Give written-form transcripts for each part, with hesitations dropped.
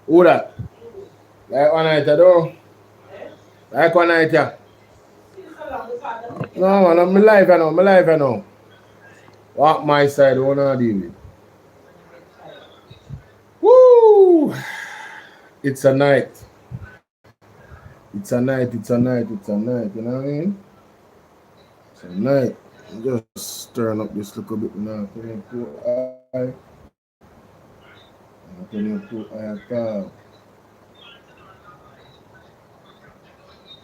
Who that? Like one night, though. Like one night, yeah. No, man, I'm live, you know. I'm live, you know. Walk my side, I want to deal with. Woo! It's a night. It's a night, it's a night, it's a night, you know what I mean? It's a night. I'm just stirring up this little bit now.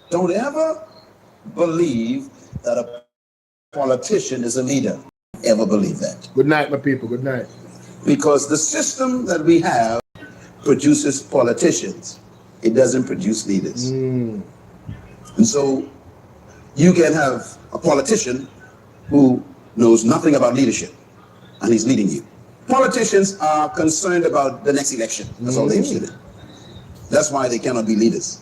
Don't ever believe that a politician is a leader. Ever believe that? Good night, my people. Good night. Because the system that we have produces politicians. It doesn't produce leaders. And so you can have a politician who knows nothing about leadership, and he's leading you. Politicians are concerned about the next election. That's all they're interested in. That's why they cannot be leaders.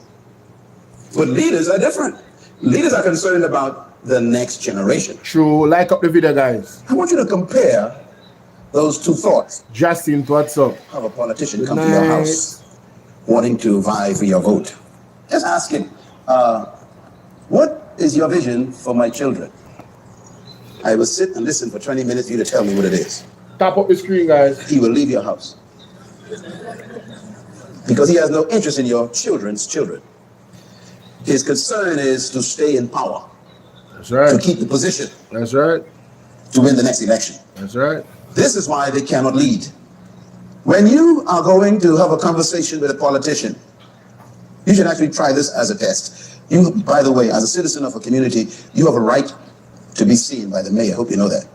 But leaders are different. Leaders are concerned about the next generation. True. Like up the video, guys. I want you to compare those two thoughts. Justin, what's up? Have a politician come to your house wanting to vie for your vote. Just ask him, what is your vision for my children? I will sit and listen for 20 minutes for you to tell me what it is. Tap up the screen, guys. He will leave your house. Because he has no interest in your children's children. His concern is to stay in power. That's right. To keep the position. That's right. To win the next election. That's right. This is why they cannot lead. When you are going to have a conversation with a politician, you should actually try this as a test. You, by the way, as a citizen of a community, you have a right to be seen by the mayor. I hope you know that.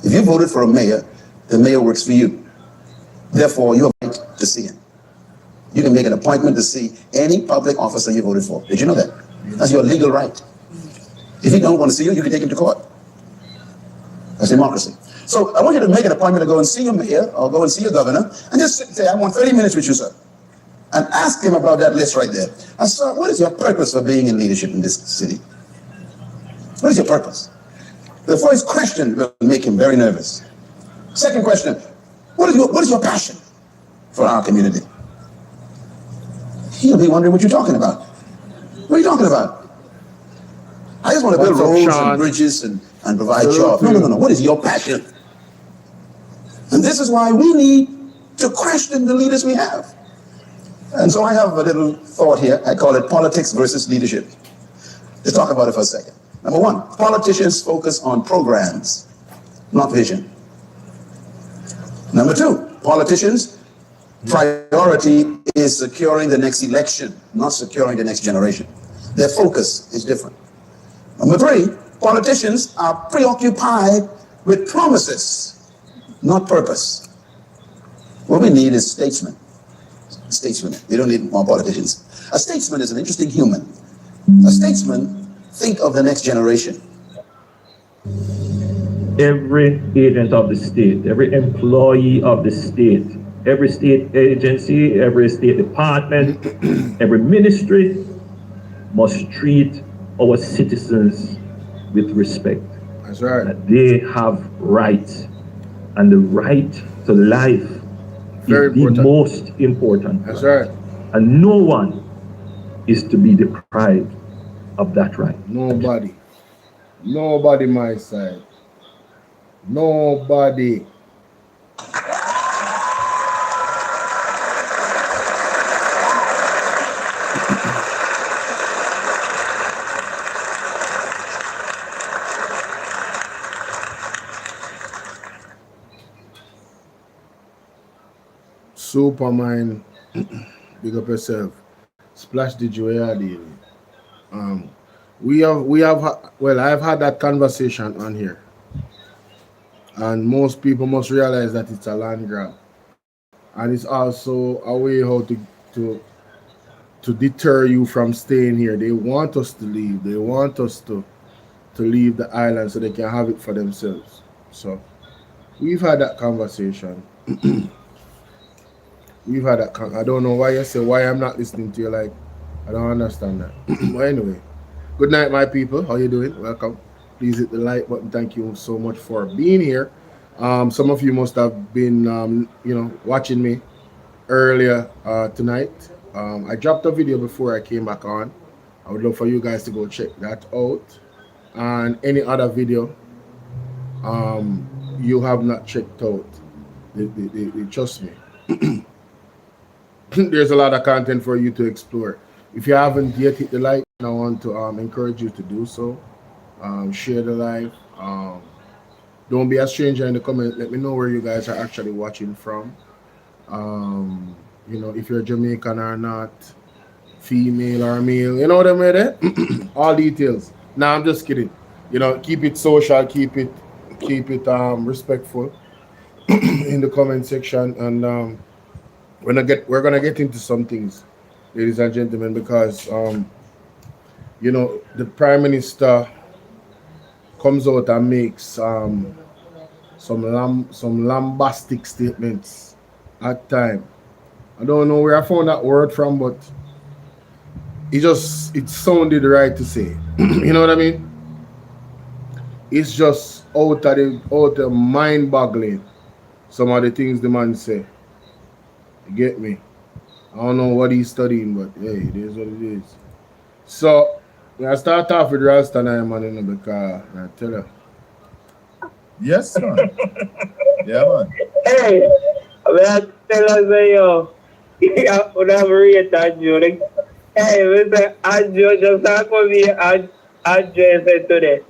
If you voted for a mayor, the mayor works for you. Therefore, you have a right to see him. You can make an appointment to see any public officer you voted for. Did you know that? That's your legal right. If he don't want to see you, you can take him to court. That's democracy. So I want you to make an appointment to go and see your mayor or go and see your governor and just sit and say, I want 30 minutes with you, sir. And ask him about that list right there. And sir, what is your purpose for being in leadership in this city? What is your purpose? The first question will make him very nervous. Second question, what is your passion for our community? He'll be wondering what you're talking about. What are you talking about? I just want to build roads and bridges and provide jobs. No. What is your passion? And this is why we need to question the leaders we have. And so I have a little thought here. I call it politics versus leadership. Let's talk about it for a second. Number one, politicians focus on programs, not vision. Number two, politicians' priority is securing the next election, not securing the next generation. Their focus is different. Number three, politicians are preoccupied with promises, not purpose. What we need is statesmen. Statesmen. We don't need more politicians. A statesman is an interesting human. A statesman think of the next generation. Every agent of the state, every employee of the state, every state agency, every state department, every ministry must treat our citizens with respect. That's right. That they have rights, and the right to life is the most important. That's right. And no one is to be deprived of that right. Nobody. Nobody my side. Nobody. Superman, big up yourself. Splash the joy deal. I've had that conversation on here, and most people must realize that it's a land grab, and it's also a way how to deter you from staying here. They want us to leave. They want us to leave the island so they can have it for themselves. So we've had that conversation. We've had that. I don't know why you say why I'm not listening to you. Like, I don't understand that. But anyway, good night, my people. How you doing? Welcome. Please hit the like button. Thank you so much for being here. Some of you must have been, watching me earlier tonight. I dropped a video before I came back on. I would love for you guys to go check that out. And any other video you have not checked out, trust me. There's a lot of content for you to explore. If you haven't yet hit the like, I want to encourage you to do so. Share the live. Don't be a stranger in the comment. Let me know where you guys are actually watching from. You know, if you're Jamaican or not, female or male, you know what I mean? All details. Nah, I'm just kidding. You know, keep it social, keep it respectful in the comment section, and we're gonna get into some things, ladies and gentlemen, because you know, the Prime Minister comes out and makes some lambastic statements at time. I don't know where I found that word from, but it sounded right to say. You know what I mean? It's just out of mind-boggling, some of the things the man say. You get me? I don't know what he's studying, but hey, it is what it is. So I start off with Ralston, Hyman, you know, because I tell you. Yes, man. Yeah, man. Hey, I tell us, yo, you have rate Andrew. Like, hey, Mr. Andrew just talk with me, Andrew said today.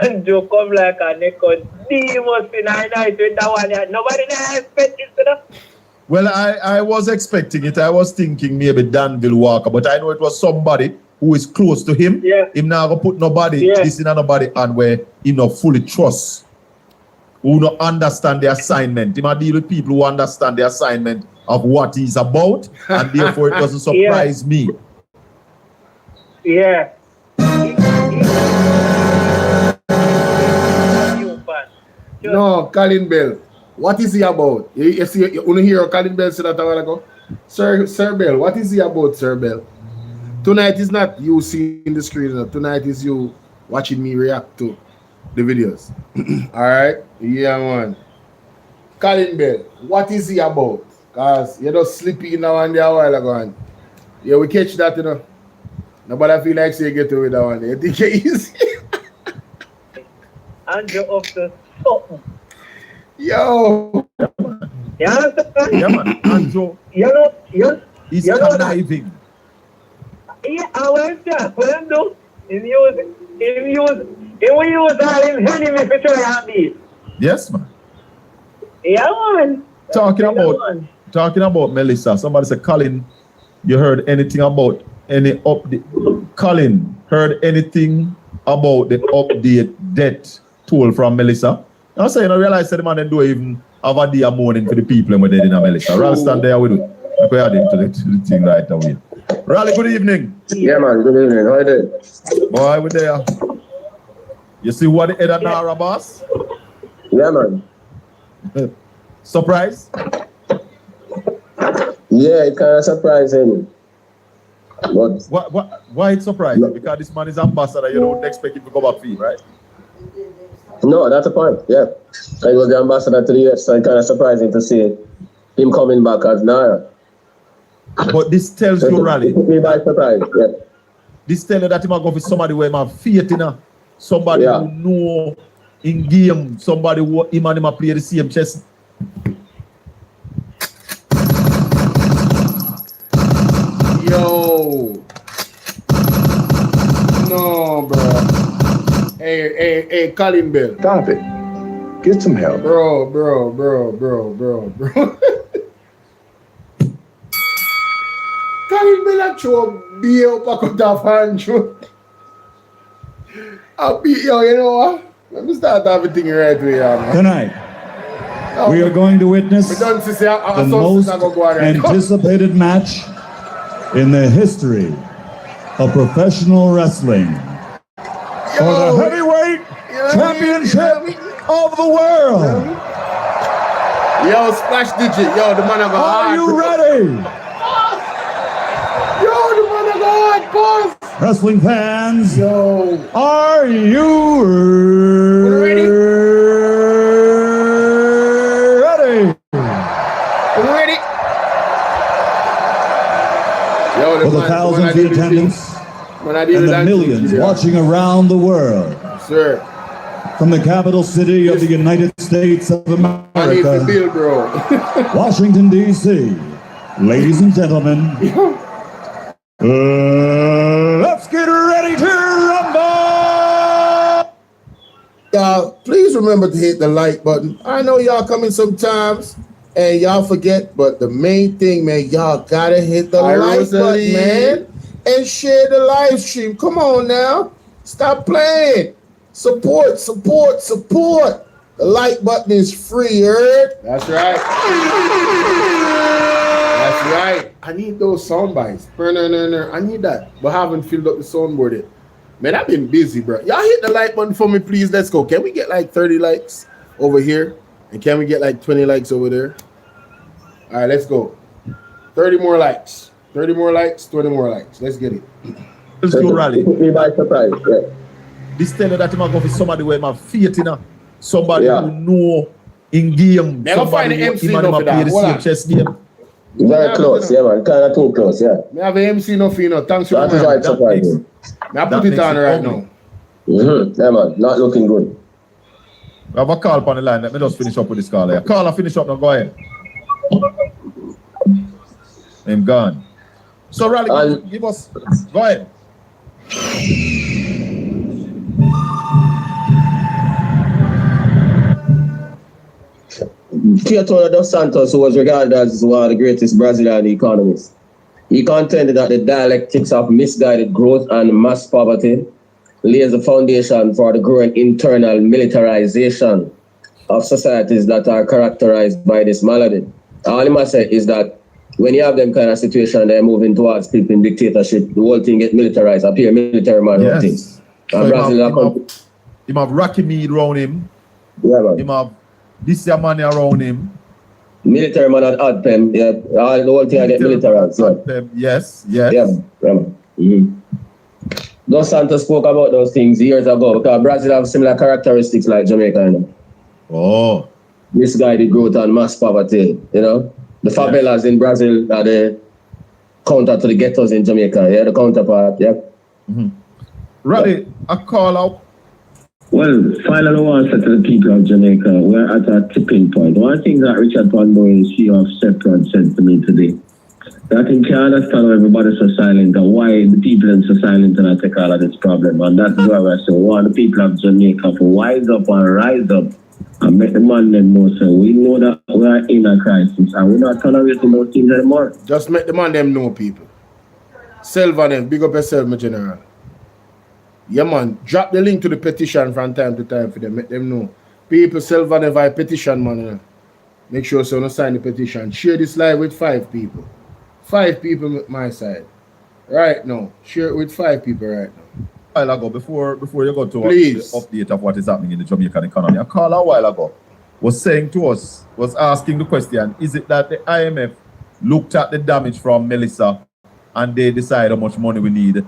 Andrew come like a naked demon in our night with that one. Nobody expect it, you know? Well, I was expecting it. I was thinking maybe Danville Walker, but I know it was somebody who is close to him. Yeah. Him now gonna put nobody, this in nobody, and where he not fully trust, who not understand the assignment. He might deal with people who understand the assignment of what he's about, and therefore it doesn't surprise me. Yeah. No, Colin Bell. What is he about? You see, you only hear Colin Bell say that a while ago. Sir Bell, what is he about, Sir Bell? Tonight is not you seeing the screen. No. Tonight is you watching me react to the videos. Alright? Yeah, man. Colin Bell, what is he about? Because you're just sleeping now and there a while ago. And yeah, we catch that, you know. Nobody feel like say get away that one. You think it's easy? Andrew up to something. Yo. You understand? Yeah, man. Andrew, he's conniving. Yeah, I went there. What I'm doing? He will use all his enemy for try and beat. Yes, man. Yeah, man. Talking about Melissa, somebody said, Colin, you heard anything about any update? Colin, heard anything about the update death toll from Melissa? I say, you know, realize that the man didn't do even have a day of mourning for the people when they did in Melissa. Ralston there with it. I go add into the thing right away. Raleigh, good evening. Yeah, man, good evening. How are you doing? Boy, we there. You see what the head of Nara, boss? Yeah, man. Surprise? Yeah, it's kind of surprising. But why it's surprising? Because this man is ambassador, you don't expect him to go back for you, right? no, that's the point. Yeah, he was the ambassador to the US, so it's kind of surprising to see him coming back as Nara. But this tells you, Raleigh. Took me by surprise. Yeah. This tells you that he might go for somebody where he have faith in, somebody who know in game, somebody who him and him play the same chess. Yo. No, bro. Hey, Colin Bell. Stop it. Get some help. Bro. Colin Bell actually be up a cut off Andrew. I'll be, yo, you know what? Let me start everything right way, man. Tonight, we are going to witness the most anticipated match in the history of professional wrestling for the heavyweight championship of the world. Yo, Splash Digit. Yo, the man of Are you ready? Yo, the man of God, boss. Wrestling fans, yo, are you ready? Ready? Ready? for the thousands in attendance and the millions watching around the world. Sir. From the capital city of the United States of America, Washington, D.C., ladies and gentlemen, let's get ready to rumble! Y'all, please remember to hit the like button. I know y'all coming sometimes and y'all forget, but the main thing, man, y'all gotta hit the like button, man, and share the live stream. Come on now. Stop playing. Support. The like button is free, heard? That's right. That's right. I need those sound bites. I need that. But I haven't filled up the soundboard yet. Man, I've been busy, bro. Y'all hit the like button for me, please. Let's go. Can we get like 30 likes over here? And can we get like 20 likes over there? All right, let's go. 30 more likes. 30 more likes, 20 more likes. Let's get it. Let's go, Rally. Put me by surprise, yeah. This tell you that I'm going for somebody where my faith in somebody who know in game. Never find the MC no for that. Play the chess game. Very close, yeah, man. Kind of too close, yeah. Me have an MC no for you, no. Thanks for that. That is right, surprising. I put it on right now. Yeah, man. Not looking good. I have a call on the line. Let me just finish up with this call here. Call and finish up now. Go ahead. I'm gone. So, Rally, give us. Go ahead. Teodoro dos Santos, who was regarded as one of the greatest Brazilian economists, he contended that the dialectics of misguided growth and mass poverty lays the foundation for the growing internal militarization of societies that are characterized by this malady. All I must say is that when you have them kind of situation, they're moving towards people in dictatorship, the whole thing get militarized, appear military man of things. And Brazil him have Rocky Mead around him. Yeah, man. Him have this money around him. Military man at Adpem, yeah. The whole thing I get militarized. Yes. Yeah. Dos Santos spoke about those things years ago because Brazil have similar characteristics like Jamaica, you know. Oh. Misguided growth and mass poverty, you know. The favelas in Brazil are the counter to the ghettos in Jamaica, yeah, the counterpart, yeah. Rally, a call out. Well, final answer to the people of Jamaica, we're at a tipping point. One thing that Richard Pandora, CEO of Seprod, said to me today, that he can't understand why everybody's so silent and why the people are so silent and I take all of this problem. And that's why I say, we want the people of Jamaica to wise up and rise up and make the man them know. So we know that we are in a crisis and we're not tolerating those things anymore. Just make the man them know, people. Silver them, big up yourself, my general. Yeah, man, drop the link to the petition from time to time for them, make them know. People silver them via petition, man. Make sure so you sign the petition. Share this live with 5 people. 5 people with my side. Right now. Share it with 5 people right now. A while ago, before you go to the update of what is happening in the Jamaican economy, a caller a while ago was saying to us, was asking the question, is it that the IMF looked at the damage from Melissa and they decide how much money we need?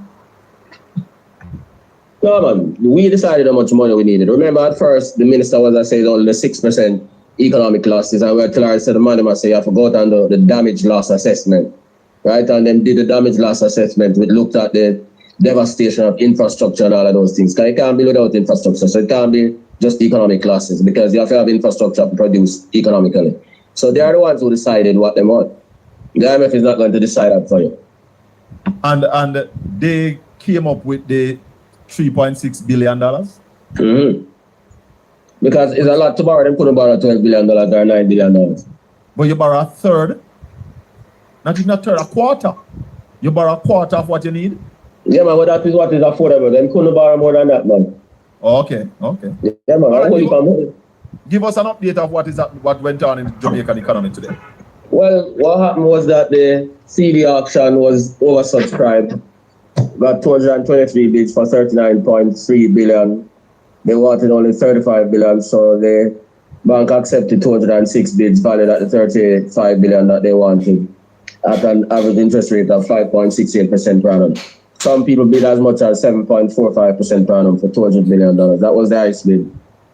No, man. We decided how much money we needed. Remember, at first, the minister was, I said, only the 6% economic losses. And we were telling her, said, the man must say, you have to go down the damage loss assessment. Right? And then did the damage loss assessment. We looked at the devastation of infrastructure and all of those things. Because it can't be without infrastructure. So it can't be just economic losses because you have to have infrastructure to produce economically. So they are the ones who decided what they want. The IMF is not going to decide that for you. And they came up with the $3.6 billion? Mm-hmm. Because it's a lot to borrow. They couldn't borrow $12 billion or $9 billion. But you borrow a third? Not even a third, a quarter. You borrow a quarter of what you need? Yeah, man, but that is what is affordable. They couldn't borrow more than that, man. Oh, okay. Yeah, man. Right, give us an update of what went on in the Jamaican economy today. Well, what happened was that the CD auction was oversubscribed. Got 223 bids for 39.3 billion. They wanted only 35 billion, so the bank accepted 206 bids valued at the 35 billion that they wanted at an average interest rate of 5.68% per annum. Some people bid as much as 7.45% per annum for $200 million. That was the highest bid.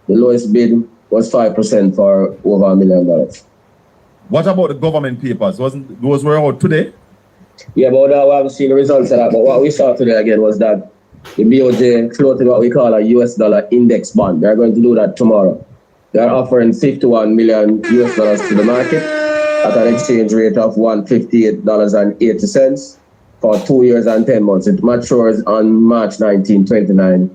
The lowest bid was 5% for over $1 million. What about the government papers? Those were out today? Yeah, but now we haven't seen the results of that. But what we saw today again was that the BOJ floated what we call a US dollar index bond. They're going to do that tomorrow. They're offering 51 million US dollars to the market at an exchange rate of $158.80 for 2 years and 10 months. It matures on March 19, 29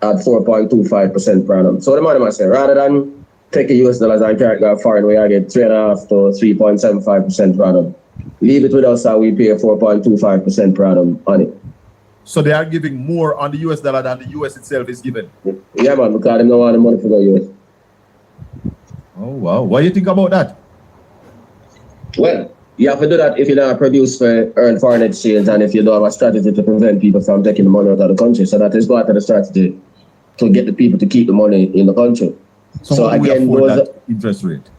at 4.25% per annum. So the money must say, rather than take a US dollars and carry it foreign, we get 3.5 to 3.75% per annum. Leave it with us and we pay 4.25% per annum on it. So they are giving more on the US dollar than the US itself is given? Yeah, man, because they don't want the money for the US. Oh, wow. What do you think about that? Well, you have to do that if you don't produce for earn foreign exchange and if you don't have a strategy to prevent people from taking the money out of the country. So that is part of the strategy to get the people to keep the money in the country. So again, that interest rate?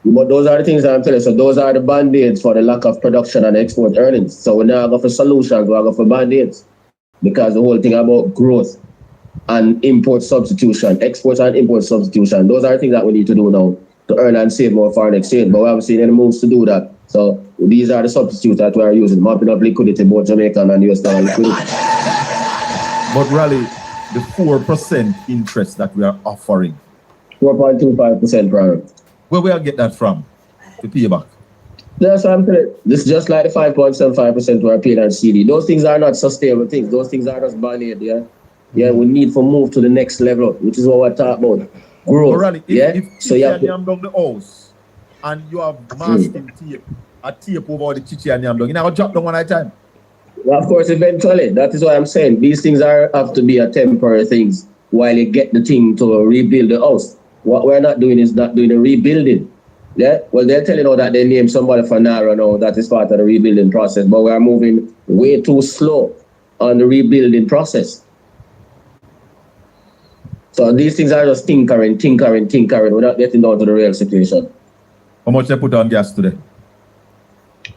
But those are the things that I'm telling you. So those are the band-aids for the lack of production and export earnings. So we're not going for solutions, we're going for band-aids. Because the whole thing about growth and import substitution, export and import substitution, those are the things that we need to do now to earn and save more foreign exchange. But we haven't seen any moves to do that. So these are the substitutes that we are using, mopping up liquidity, both Jamaican and US dollar liquidity. But really, the 4% interest that we are offering, 4.25% per annum. where will I get that from to pay back? That's what I'm saying. This is just like the 5.75% we're paying on CD. Those things are not sustainable things. Those things are just band-aid, yeah? Yeah, we need to move to the next level, which is what we're talking about. Growth. Really, if so you have down the house and you have masking tape, a tape over the chichi and yam down, you never drop down one at a time. Well, of course, eventually. That is what I'm saying. These things have to be a temporary things while you get the thing to rebuild the house. What we're not doing is not doing the rebuilding. Yeah, well, they're telling you that they named somebody for Nara now. That is part of the rebuilding process, but we are moving way too slow on the rebuilding process. So these things are just tinkering without getting down to the real situation. How much they put on gas today?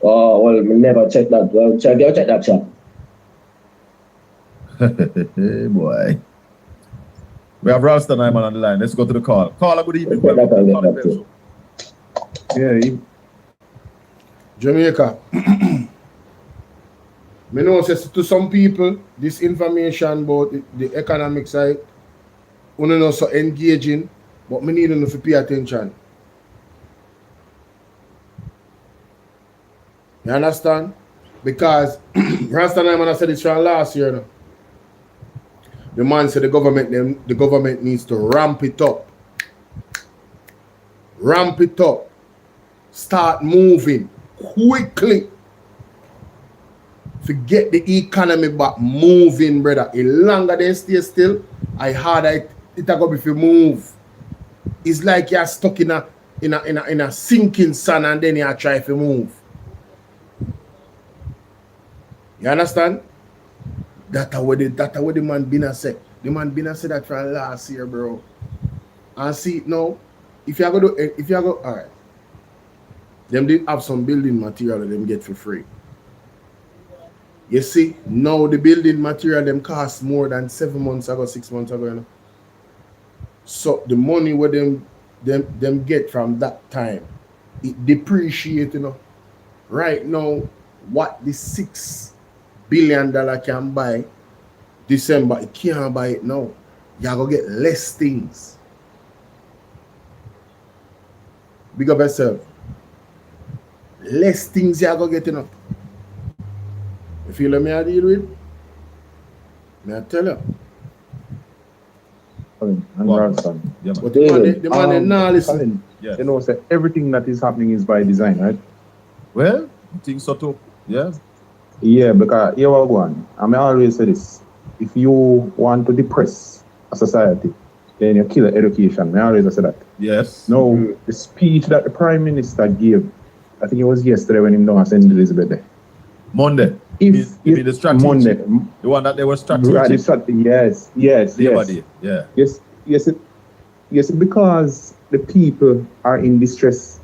Oh, well, we never check that. Well, check that shop. Hey, boy. We have Ralston Hyman on the line. Let's go to the call. Caller, good evening. Yeah, Jamaica. Me know says to some people this information about the economic side, not so engaging, but me need them to pay attention. You understand? Because Ralston Hyman said this from last year. No? The man said the government needs to ramp it up. Ramp it up. Start moving quickly to get the economy back moving, brother. The longer they stay still, I harder it go if you move. It's like you're stuck in a sinking sand and then you try to move. You understand? That's what the man been said. The man been said that from last year, bro. And see it now. If you go all right. Them did have some building material that them get for free. You see, now the building material them cost more than 7 months ago, 6 months ago. You know? So the money where them get from that time, it depreciates, you know. Right now, what the $6 billion can buy December, it can't buy it now. You're gonna get less things. Big up yourself. Less things you're gonna get enough. You feel what I deal with? I tell you. And Ralston. Yeah, but the man now listen. Yes. You know, so everything that is happening is by design, right? Well, I think so too. Yeah. Yeah, because here we go on. I always say this. If you want to depress a society, then you kill education. I always say that. Yes. Now, the speech that the Prime Minister gave, I think it was yesterday when he done St. Elizabeth Day. Monday. If the strategy. Monday. The one that they were strategic. Yes. Yes, because the people are in distress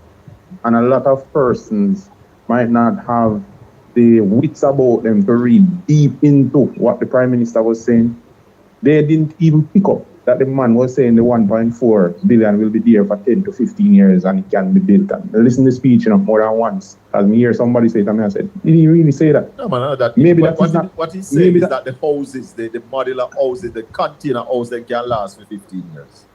and a lot of persons might not have the wits about them to read deep into what the Prime Minister was saying. They didn't even pick up that the man was saying the 1.4 billion will be there for 10 to 15 years and it can be built. And I listened to the speech more than once. As me hear somebody say it, and I said, did he really say that? No, man, no, that maybe what he said is that the houses, the modular houses, the container house, they can last for 15 years.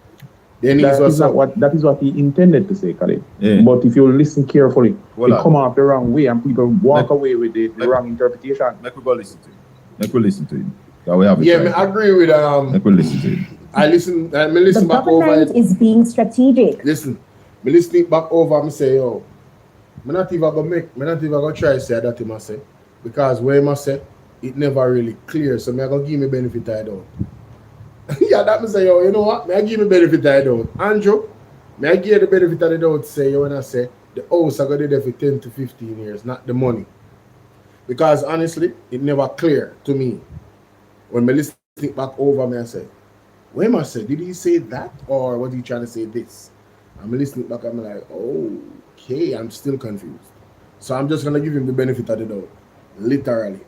That is what he intended to say, Khalid. Yeah. But if you listen carefully, it come off the wrong way and people walk away with the wrong interpretation. Let me go listen to him. Let me listen to him. We have I agree with Let me listen to him. I listen back over. The government is being strategic. Listen, me listening back over. Me say, yo, me not even gonna try to say that to myself because where I say it never really clear. So me I gonna give me benefit I don't. Yeah, that me say, yo, you know what? Me I give me benefit I don't. Andrew, me I give the benefit I don't. Say yo, when I say the house I gonna do there for 10 to 15 years, not the money. Because honestly, it never clear to me. When me listen back over, me I say, wait a minute, did he say that or was he trying to say this? I'm listening back, I'm like, okay, I'm still confused. So I'm just gonna give him the benefit of the doubt, literally.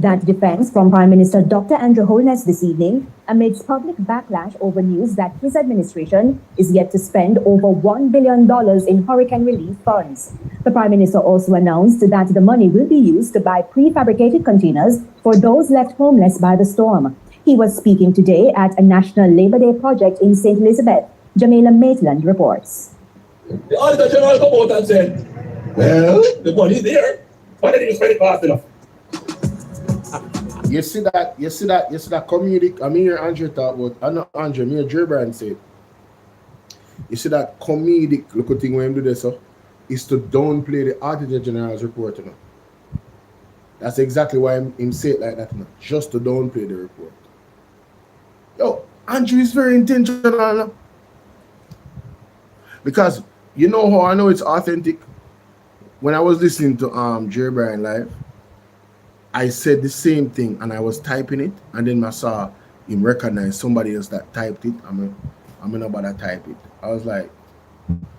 That defense from Prime Minister Dr. Andrew Holness this evening amidst public backlash over news that his administration is yet to spend over $1 billion in hurricane relief funds. The Prime Minister also announced that the money will be used to buy prefabricated containers for those left homeless by the storm. He was speaking today at a National Labor Day project in St. Elizabeth. Jamila Maitland reports. The Auditor General come out and said, well, the money's there. Why didn't you spend it fast enough? You see that comedic, I mean, hear Andrew talk about, I'm not Andrew, me and Jerbrand said, you see that comedic look thing when him do this, so, is to downplay the Auditor General's report, you know. That's exactly why him say it like that, you know, just to downplay the report. Yo, Andrew is very intentional, you know? Because you know how I know it's authentic? When I was listening to Jerry Bryan live, I said the same thing and I was typing it, and then I saw him recognize somebody else that typed it. I'm not about to type it. I was like,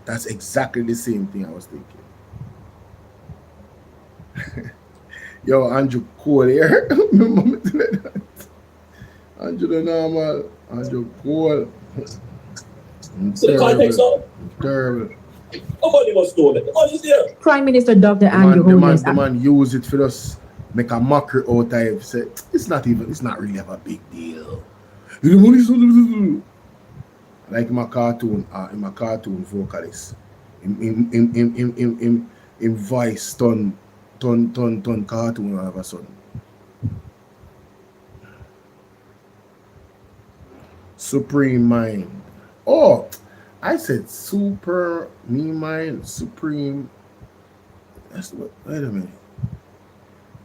that's exactly the same thing I was thinking. Yo, Andrew cool here. Andrew the normal. Andrew cool. So the context of terrible. Nobody must know that. The money's there. Prime Minister Dr. Andrew Holness. The man use it for us, make a mockery out of it. Say, it's not really a big deal. Like in my cartoon vocalist. In voice ton cartoon all of a sudden. Supreme Mind. Oh, I said super me mind supreme. That's what. Wait a minute.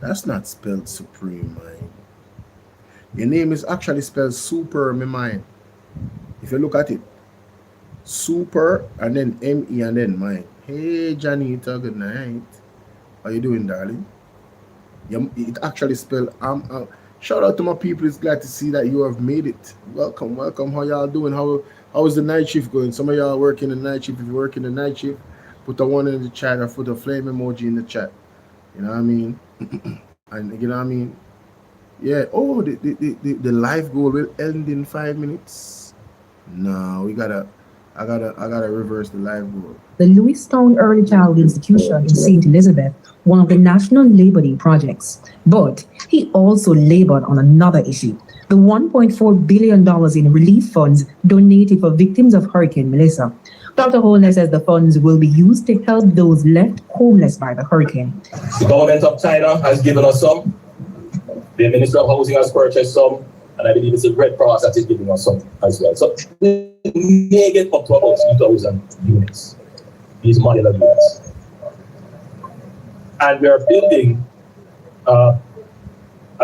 That's not spelled Supreme Mind. Your name is actually spelled Super Me Mind. If you look at it, Super and then M-E and then Mind. Hey Janita, good night. How you doing, darling? It actually spelled shout out to my people. It's glad to see that you have made it. Welcome. How y'all doing? How is the night shift going? Some of y'all working the night shift. If you're working the night shift, put a one in the chat or put a flame emoji in the chat. You know what I mean? And you know what I mean? Yeah. Oh, the live goal will end in 5 minutes. No, I gotta reverse the live goal. The Lewistown Early Child Institution in St. Elizabeth, one of the National Labor Day projects. But he also labored on another issue, the $1.4 billion in relief funds donated for victims of Hurricane Melissa. Dr. Holness says the funds will be used to help those left homeless by the hurricane. The government of China has given us some. The Minister of Housing has purchased some. And I believe it's the Red Cross that is giving us some as well. So we may get up to about 2,000 units, these modular units. And we are building a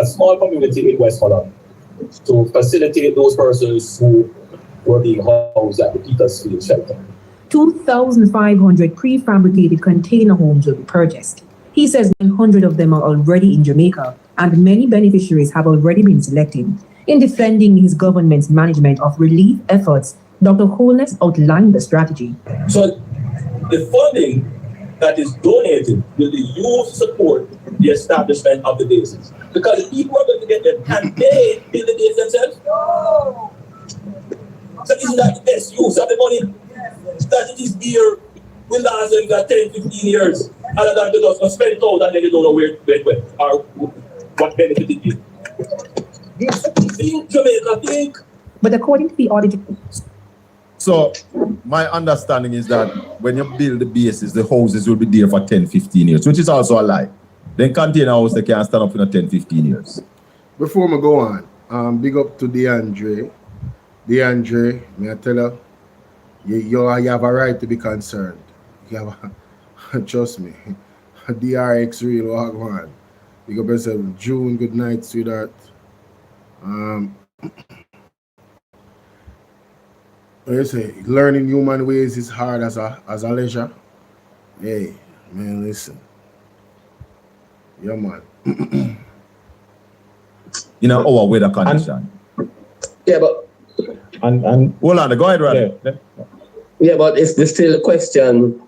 small community in West Holland to facilitate those persons who were being housed at the Petersfield shelter. 2,500 prefabricated container homes will be purchased. He says 900 of them are already in Jamaica, and many beneficiaries have already been selected. In defending his government's management of relief efforts, Dr. Holness outlined the strategy. So the funding that is donated will be used to support the establishment of the bases. Because the people are going to get them. Can they build the base themselves? No. So isn't that the best use of the money? That it is here will last them for 10, 15 years. Other than to just spend it out and then you don't know where or what benefit it gives. Think, Jamaica, think. But according to the auditor, So my understanding is that when you build the bases, the houses will be there for 10, 15 years, which is also a lie. Then container house, they can't stand up for 10, 15 years. Before we go on, big up to DeAndre. DeAndre, may I tell you have a right to be concerned. You have a, trust me, DRX real walk on. Big up yourself. June, good night, sweetheart. What you say? Learning human ways is hard as a leisure. Hey, man, listen. Yeah, man. In our weather condition. Yeah, but and hold on, go ahead, Randy. Yeah, but it's still a question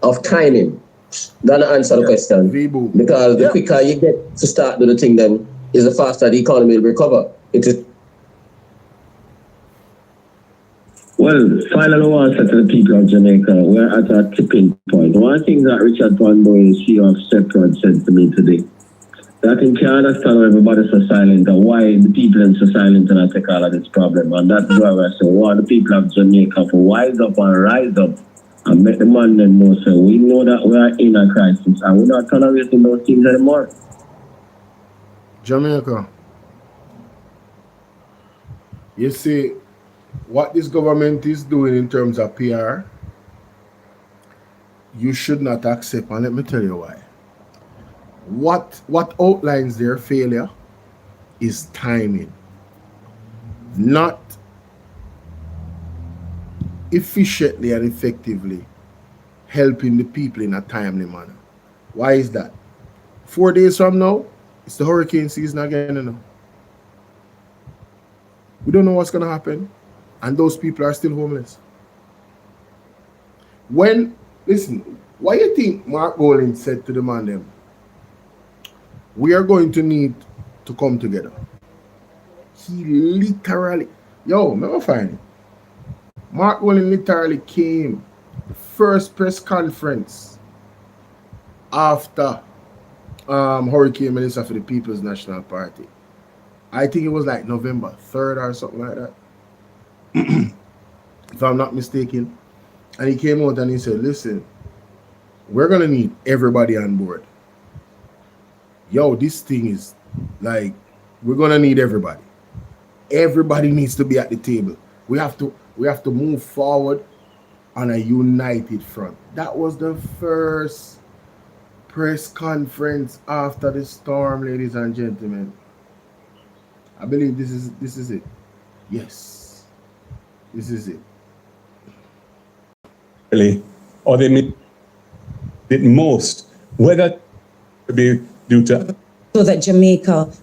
of timing. Don't answer the question. Because the quicker you get to start doing the thing, then is the faster the economy will recover. It is. Well, final answer to the people of Jamaica. We're at a tipping point. One thing that Richard Van Boy, CEO of Seprod, said to me today, that I think can't understand why everybody's so silent and why the people are so silent and I take all of this problem. And that's why I say, why the people of Jamaica to wise up and rise up and make the man them know. So we know that we are in a crisis and we're not tolerating those things anymore. Jamaica, you see, what this government is doing in terms of PR, you should not accept, and let me tell you why. What outlines their failure is timing, not efficiently and effectively helping the people in a timely manner. Why is that? 4 days from now, it's the hurricane season again. You know? We don't know what's going to happen. And those people are still homeless. Listen, why do you think Mark Golding said to the man them, we are going to need to come together? He literally, never find it. Mark Golding literally came the first press conference after Hurricane Melissa for the People's National Party. I think it was like November 3rd or something like that. If I'm not mistaken. And he came out and he said, listen, we're going to need everybody on board. This thing is like, we're going to need everybody. Everybody needs to be at the table. We have to move forward on a united front. That was the first press conference after the storm, ladies and gentlemen. I believe this is it. Yes. This is it. Really, or they did most, whether to be due to. So that Jamaica,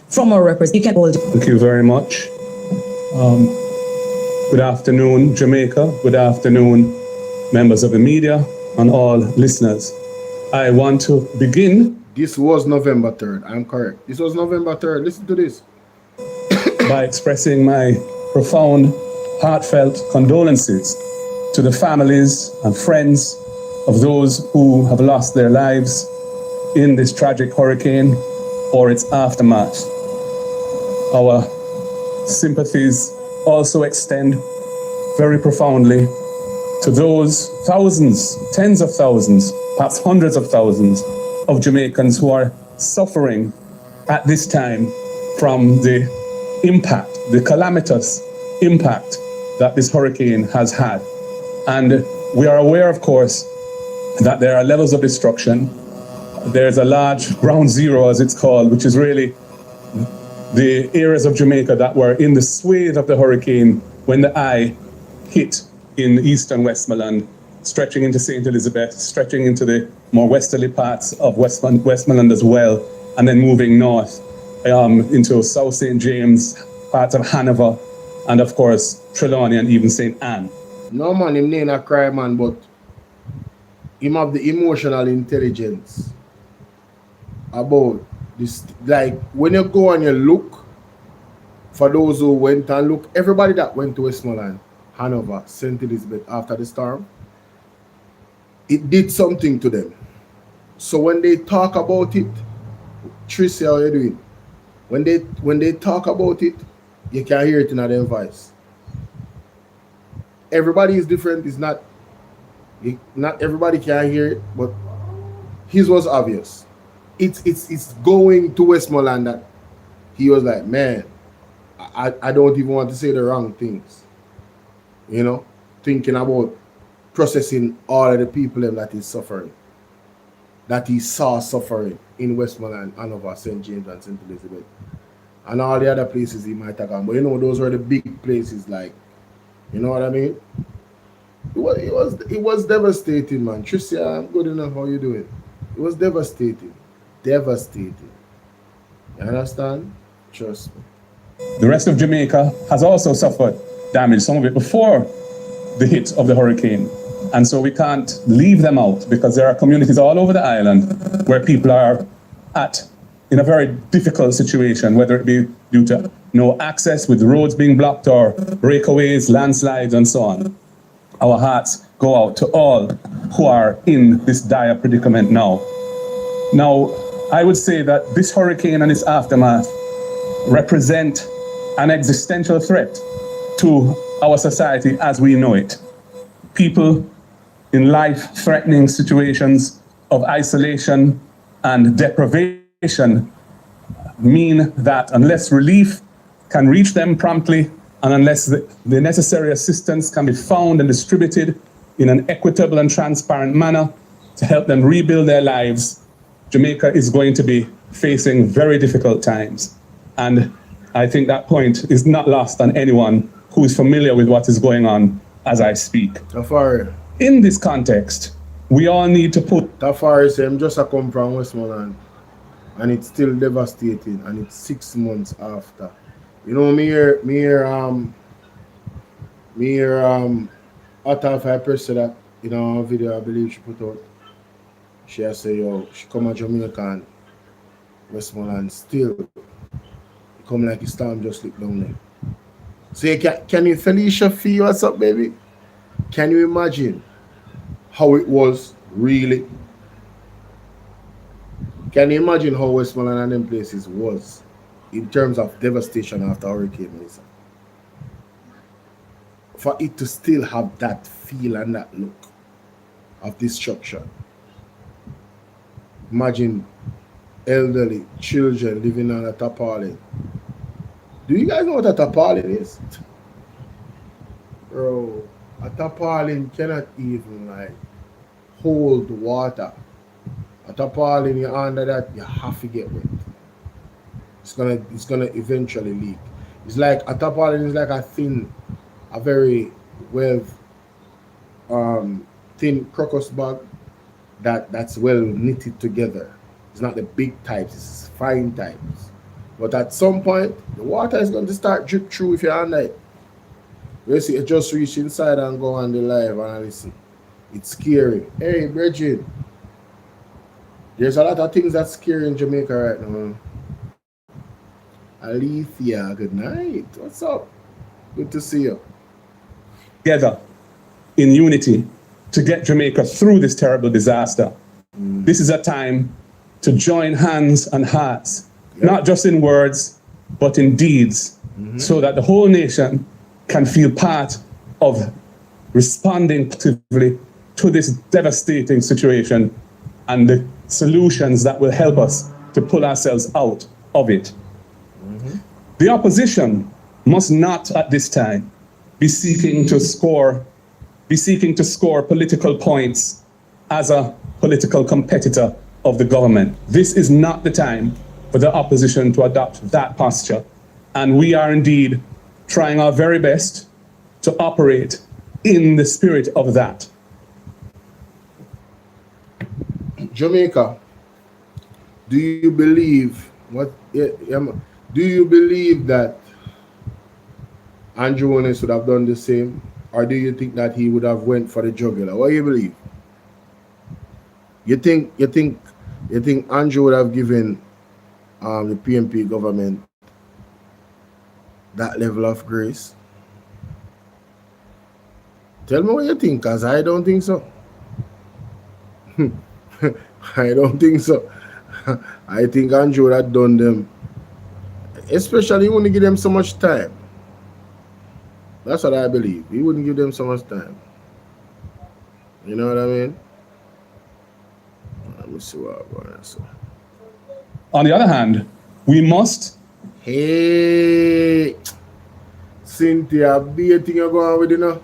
from our representatives, you can hold. Thank you very much. Good afternoon, Jamaica. Good afternoon, members of the media and all listeners. I want to begin. This was November 3rd. I'm correct. This was November 3rd. Listen to this. By expressing my profound, heartfelt condolences to the families and friends of those who have lost their lives in this tragic hurricane or its aftermath. Our sympathies also extend very profoundly to those thousands, tens of thousands, perhaps hundreds of thousands of Jamaicans who are suffering at this time from the impact, the calamitous impact that this hurricane has had. And we are aware, of course, that there are levels of destruction. There's a large ground zero, as it's called, which is really the areas of Jamaica that were in the swathe of the hurricane when the eye hit in eastern Westmoreland, stretching into St. Elizabeth, stretching into the more westerly parts of Westmoreland as well, and then moving north into South St. James, parts of Hanover, and of course, Trelawney and even St. Anne. No man, him ain't a cry man, but him have the emotional intelligence about this. Like when you go and you look for those who went and look, everybody that went to Westmoreland, Hanover, St. Elizabeth after the storm, it did something to them. So when they talk about it, Tricia, how you doing? When they talk about it, you can hear it in their voice. Everybody is different. It's not everybody can hear it, but his was obvious. It's going to Westmoreland that he was like, man, I don't even want to say the wrong things. You know, thinking about processing all of the people that is suffering, that he saw suffering in Westmoreland, Hanover, St. James, and St. Elizabeth, and all the other places he might have gone. But you know, those were the big places, like, you know what I mean? It was devastating, man. Tricia, I'm good enough. How you doing? It was devastating. Devastating. You understand? Trust me. The rest of Jamaica has also suffered damage, some of it before the hit of the hurricane. And so we can't leave them out, because there are communities all over the island where people are in a very difficult situation, whether it be due to no access with roads being blocked or breakaways, landslides, and so on. Our hearts go out to all who are in this dire predicament now. Now, I would say that this hurricane and its aftermath represent an existential threat to our society as we know it. People in life-threatening situations of isolation and deprivation mean that unless relief can reach them promptly, and unless the necessary assistance can be found and distributed in an equitable and transparent manner to help them rebuild their lives, Jamaica is going to be facing very difficult times. And I think that point is not lost on anyone who is familiar with what is going on as I speak. Tafari. In this context, we all need to put... Tafari said, I'm just a come from Westmoreland, and it's still devastating, and it's 6 months after. You know, me here, after I pressed that, you know, video I believe she put out, she has said, yo, she come to Jamaica and Westmoreland still, it come like a storm just look down there. So can you Felicia feel what's up, baby? Can you imagine how it was really? Can you imagine how Westmoreland and them places was in terms of devastation after Hurricane Melissa? For it to still have that feel and that look of destruction. Imagine elderly, children living on a tarpaulin. Do you guys know what a tarpaulin is? Bro, a tarpaulin cannot even like hold water. A tarpaulin, you're under that, you have to get wet. It's gonna eventually leak. It's like a tarpaulin is like a very well thin crocus bag that's well knitted together. It's not the big types, it's fine types. But at some point, the water is going to start drip through if you're under it. You see, it just reach inside and go on the live and listen. It's scary. Hey, Bridget, there's a lot of things that's scary in Jamaica right now. Alethea, good night. What's up? Good to see you. Together in unity to get Jamaica through this terrible disaster. This is a time to join hands and hearts, not just in words, but in deeds, so that the whole nation can feel part of responding positively to this devastating situation and the solutions that will help us to pull ourselves out of it. The opposition must not at this time be seeking to score political points as a political competitor of the government. This is not the time for the opposition to adopt that posture. And we are indeed trying our very best to operate in the spirit of that. Jamaica, do you believe that Andrew Holness would have done the same, or do you think that he would have went for the jugular? What do you believe? You think Andrew would have given the PNP government that level of grace? Tell me what you think, because I don't think so. I don't think so. I think Andrew had done them. Especially he wouldn't give them so much time. That's what I believe. He wouldn't give them so much time. You know what I mean? Let me see what I'm going to say. On the other hand, we must. Hey, Cynthia, be a thing you're going with, you know?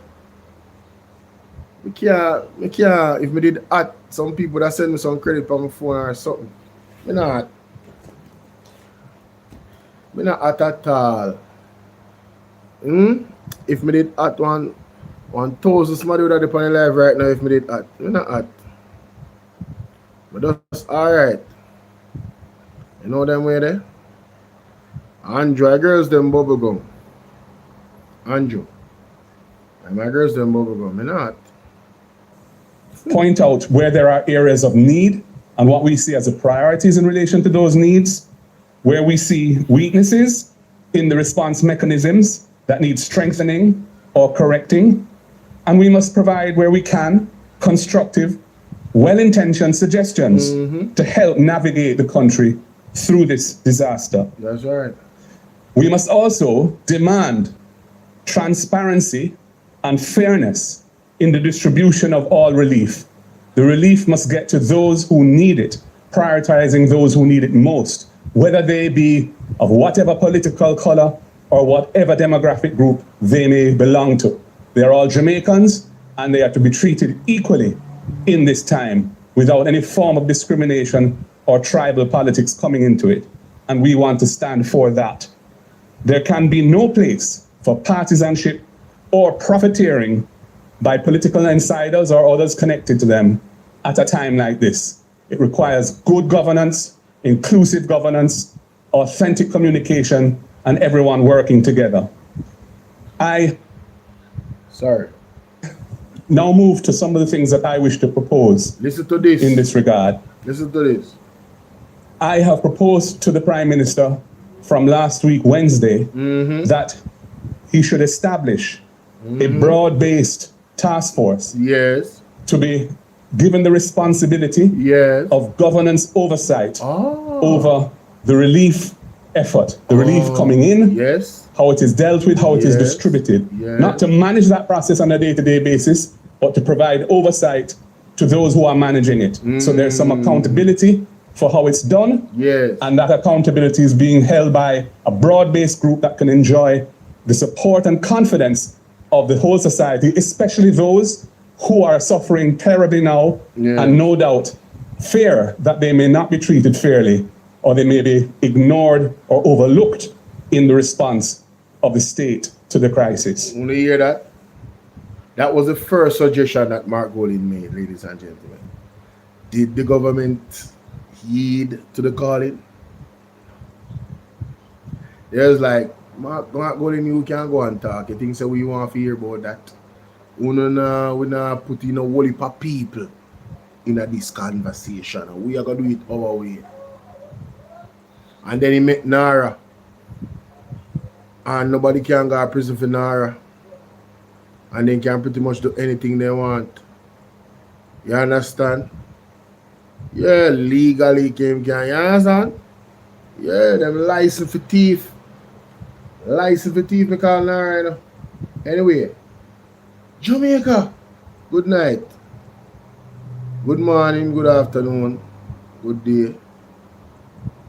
I can't, if me did at some people that send me some credit on my phone or something. Me not at all. If me did at 1,000 somebody would have done on live right now if me did at. Me not at. But that's alright. You know them way there? Andrew, girls them bubble gum. Andrew. And my girls them bubble gum. Me not. Point out where there are areas of need and what we see as the priorities in relation to those needs, where we see weaknesses in the response mechanisms that need strengthening or correcting, and we must provide where we can constructive, well-intentioned suggestions to help navigate the country through this disaster. That's right. We must also demand transparency and fairness in the distribution of all relief. The relief must get to those who need it, prioritizing those who need it most, whether they be of whatever political color or whatever demographic group they may belong to. They are all Jamaicans, and they are to be treated equally in this time without any form of discrimination or tribal politics coming into it. And we want to stand for that. There can be no place for partisanship or profiteering by political insiders or others connected to them at a time like this. It requires good governance, inclusive governance, authentic communication, and everyone working together. I now move to some of the things that I wish to propose. Listen to this. In this regard. Listen to this. I have proposed to the Prime Minister from last week, Wednesday, that he should establish a broad-based task force to be given the responsibility of governance oversight over the relief effort, the relief coming in, how it is dealt with, how it is distributed. Not to manage that process on a day-to-day basis, but to provide oversight to those who are managing it. So there's some accountability for how it's done, and that accountability is being held by a broad-based group that can enjoy the support and confidence of the whole society, especially those who are suffering terribly now and no doubt fear that they may not be treated fairly or they may be ignored or overlooked in the response of the state to the crisis. Want to hear that? That was the first suggestion that Mark Golding made, ladies and gentlemen. Did the government heed to the calling? There's like, Mark Golding, you can go and talk. You think so we want to hear about that? We not put in a whole heap of people in this conversation. We are going to do it our way. And then he met Nara. And nobody can go to prison for Nara. And they can pretty much do anything they want. You understand? Yeah, legally can you understand? Yeah, them license for thief. License for thief, we call Nara, you know. Anyway, Jamaica, good night. Good morning, good afternoon, good day.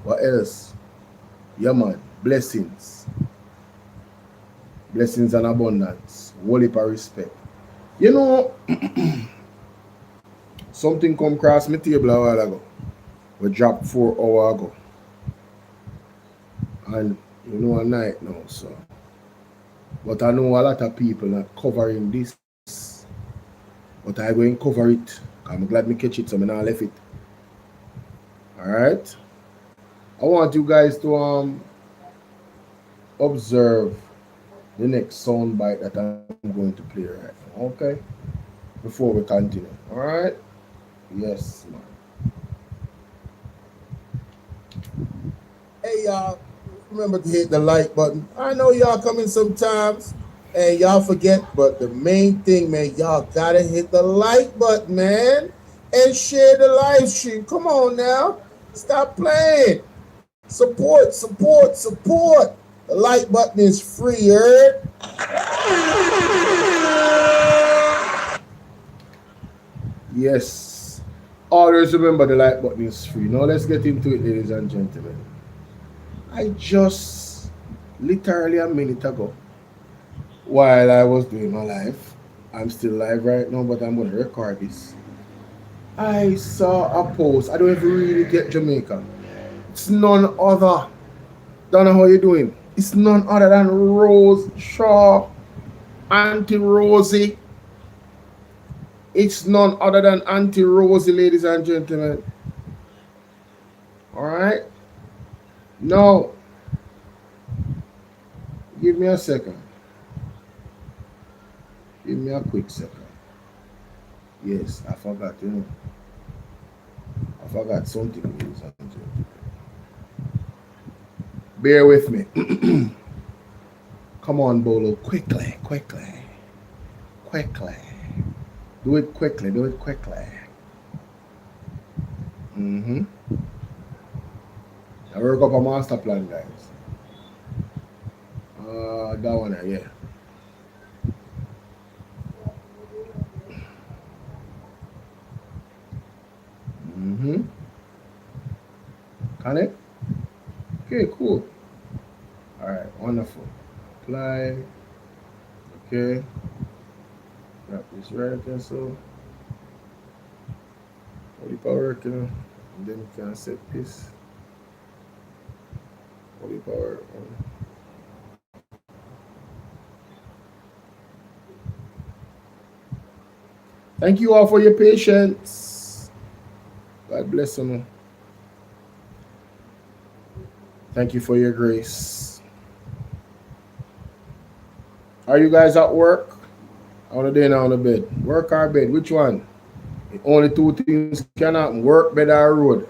What else? Yeah, man. Blessings. Blessings and abundance. Whole heap of respect. You know, something come across my table a while ago. We dropped 4 hours ago. And you know, a night now, so. But I know a lot of people not covering this. But I going to cover it. I'm glad me catch it, so I not left it. Alright? I want you guys to observe the next sound bite that I'm going to play right now, okay? Before we continue, alright? Yes, man. Hey, y'all. remember to hit the like button. I know y'all come in sometimes and y'all forget, but the main thing, man, y'all gotta hit the like button, man, and share the live stream. Come on now, stop playing. Support, support, support. The like button is free, heard? Yes. Always remember the like button is free. Now let's get into it, ladies and gentlemen. I just literally a minute ago, while I was doing my live, I'm still live right now, but I'm going to record this. I saw a post. I don't even really get Jamaica. It's none other. Don't know how you're doing. It's none other than Rose Shaw, Auntie Rosie. It's none other than Auntie Rosie, ladies and gentlemen. All right. Now, give me a second. Give me a quick second. Yes, I forgot, you know. I forgot something, ladies and gentlemen. Bear with me. Come on, Bolo. Quickly, quickly. Quickly. Do it quickly, do it quickly. I work up a master plan, guys. That one, yeah. Can it? Okay, cool. All right, wonderful. Apply. Okay. Got this right there, so. All the power working, and then you can set this. All the power on. Thank you all for your patience. God bless you. Thank you for your grace. Are you guys at work? On the day now on the bed. Work or bed? Which one? The only two things can happen. Work, bed, or road.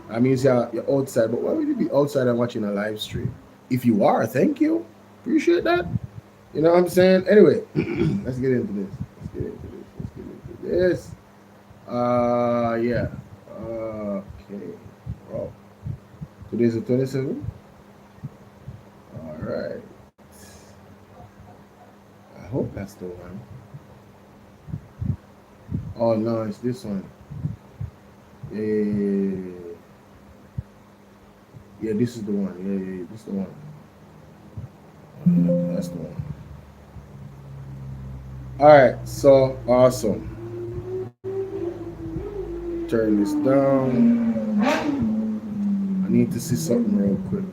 That means you're outside. But why would you be outside and watching a live stream? If you are, thank you. Appreciate that. You know what I'm saying? Anyway, let's get into this. Let's get into this. Yeah. Okay. Wow. Today's the 27th. All right. I hope that's the one. Oh no, it's this one. Yeah, this is the one. Yeah, this is the one. That's the one. All right, so awesome. Turn this down. I need to see something real quick.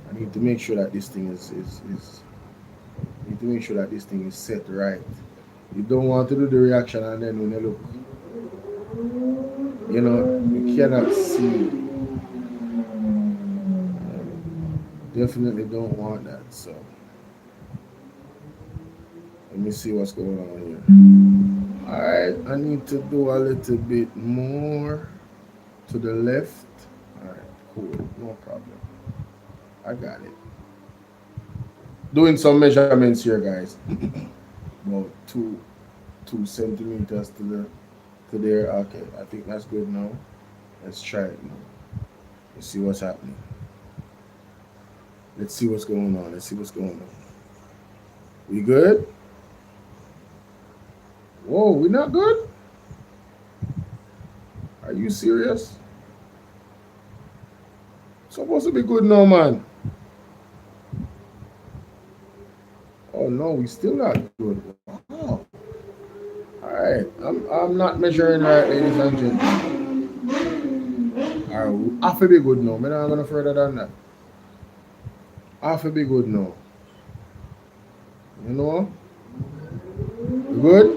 I need to make sure that this thing is I need to make sure that this thing is set right. You don't want to do the reaction and then when you look, you know, you cannot see. Definitely don't want that. So let me see what's going on here. All right, I need to do a little bit more to the left. All right, cool, no problem. I got it. Doing some measurements here, guys. About 2 centimeters to there. Okay, I think that's good now. Let's try it now. Let's see what's happening. Let's see what's going on. Let's see what's going on. We good? Whoa, we not good? Are you serious? Supposed to be good now, man. Oh no, we still not good. Wow. All right, I'm not measuring right, ladies and gentlemen. All right, I feel be good now. I'm not gonna further than that. I feel be good now. You know? You good?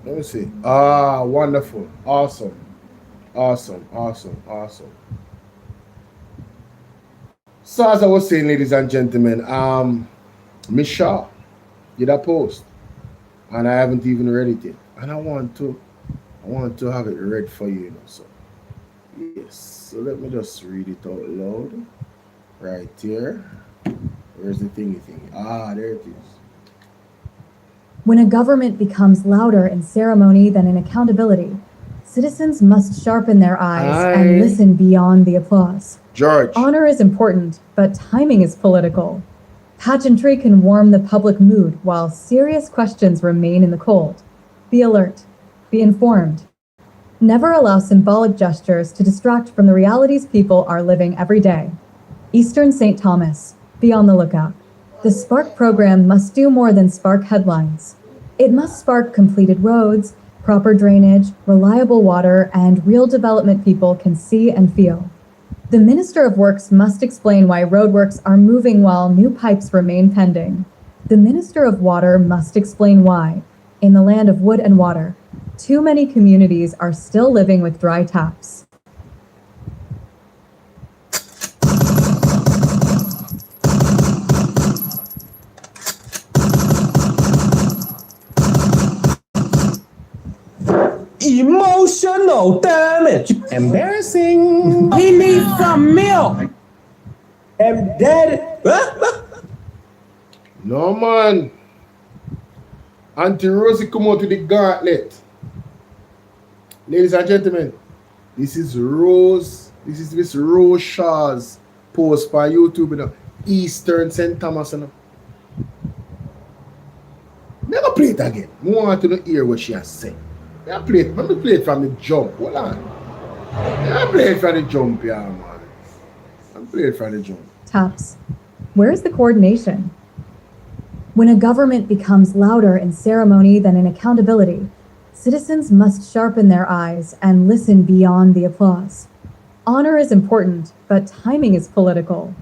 Let me see. Ah, wonderful. Awesome. Awesome. Awesome. Awesome. So as I was saying, ladies and gentlemen, Miss Shaw did a post, and I haven't even read it yet, and I want to have it read for you, you know. So Yes. So let me just read it out loud. Right here. Where's the thingy? Ah, there it is. When a government becomes louder in ceremony than in accountability, citizens must sharpen their eyes and listen beyond the applause. George. Honor is important, but timing is political. Pageantry can warm the public mood while serious questions remain in the cold. Be alert. Be informed. Never allow symbolic gestures to distract from the realities people are living every day. Eastern St. Thomas. Be on the lookout. The Spark program must do more than spark headlines. It must spark completed roads, proper drainage, reliable water, and real development people can see and feel. The Minister of Works must explain why roadworks are moving while new pipes remain pending. The Minister of Water must explain why, in the land of wood and water, too many communities are still living with dry taps. Emotional damage. Embarrassing. He needs some milk. And daddy. No, man. Auntie Rosie come out with the gauntlet. Ladies and gentlemen, this is Miss Rose Shaw's post for YouTube, you know, Eastern St. Thomas. You know. Never play it again. I want to hear what she has said. Let me play it from the jump. Hold on. Let me play it from the jump, yeah, man. Let me play it from the jump. Taps. Where's the coordination? When a government becomes louder in ceremony than in accountability, citizens must sharpen their eyes and listen beyond the applause. Honor is important, but timing is political.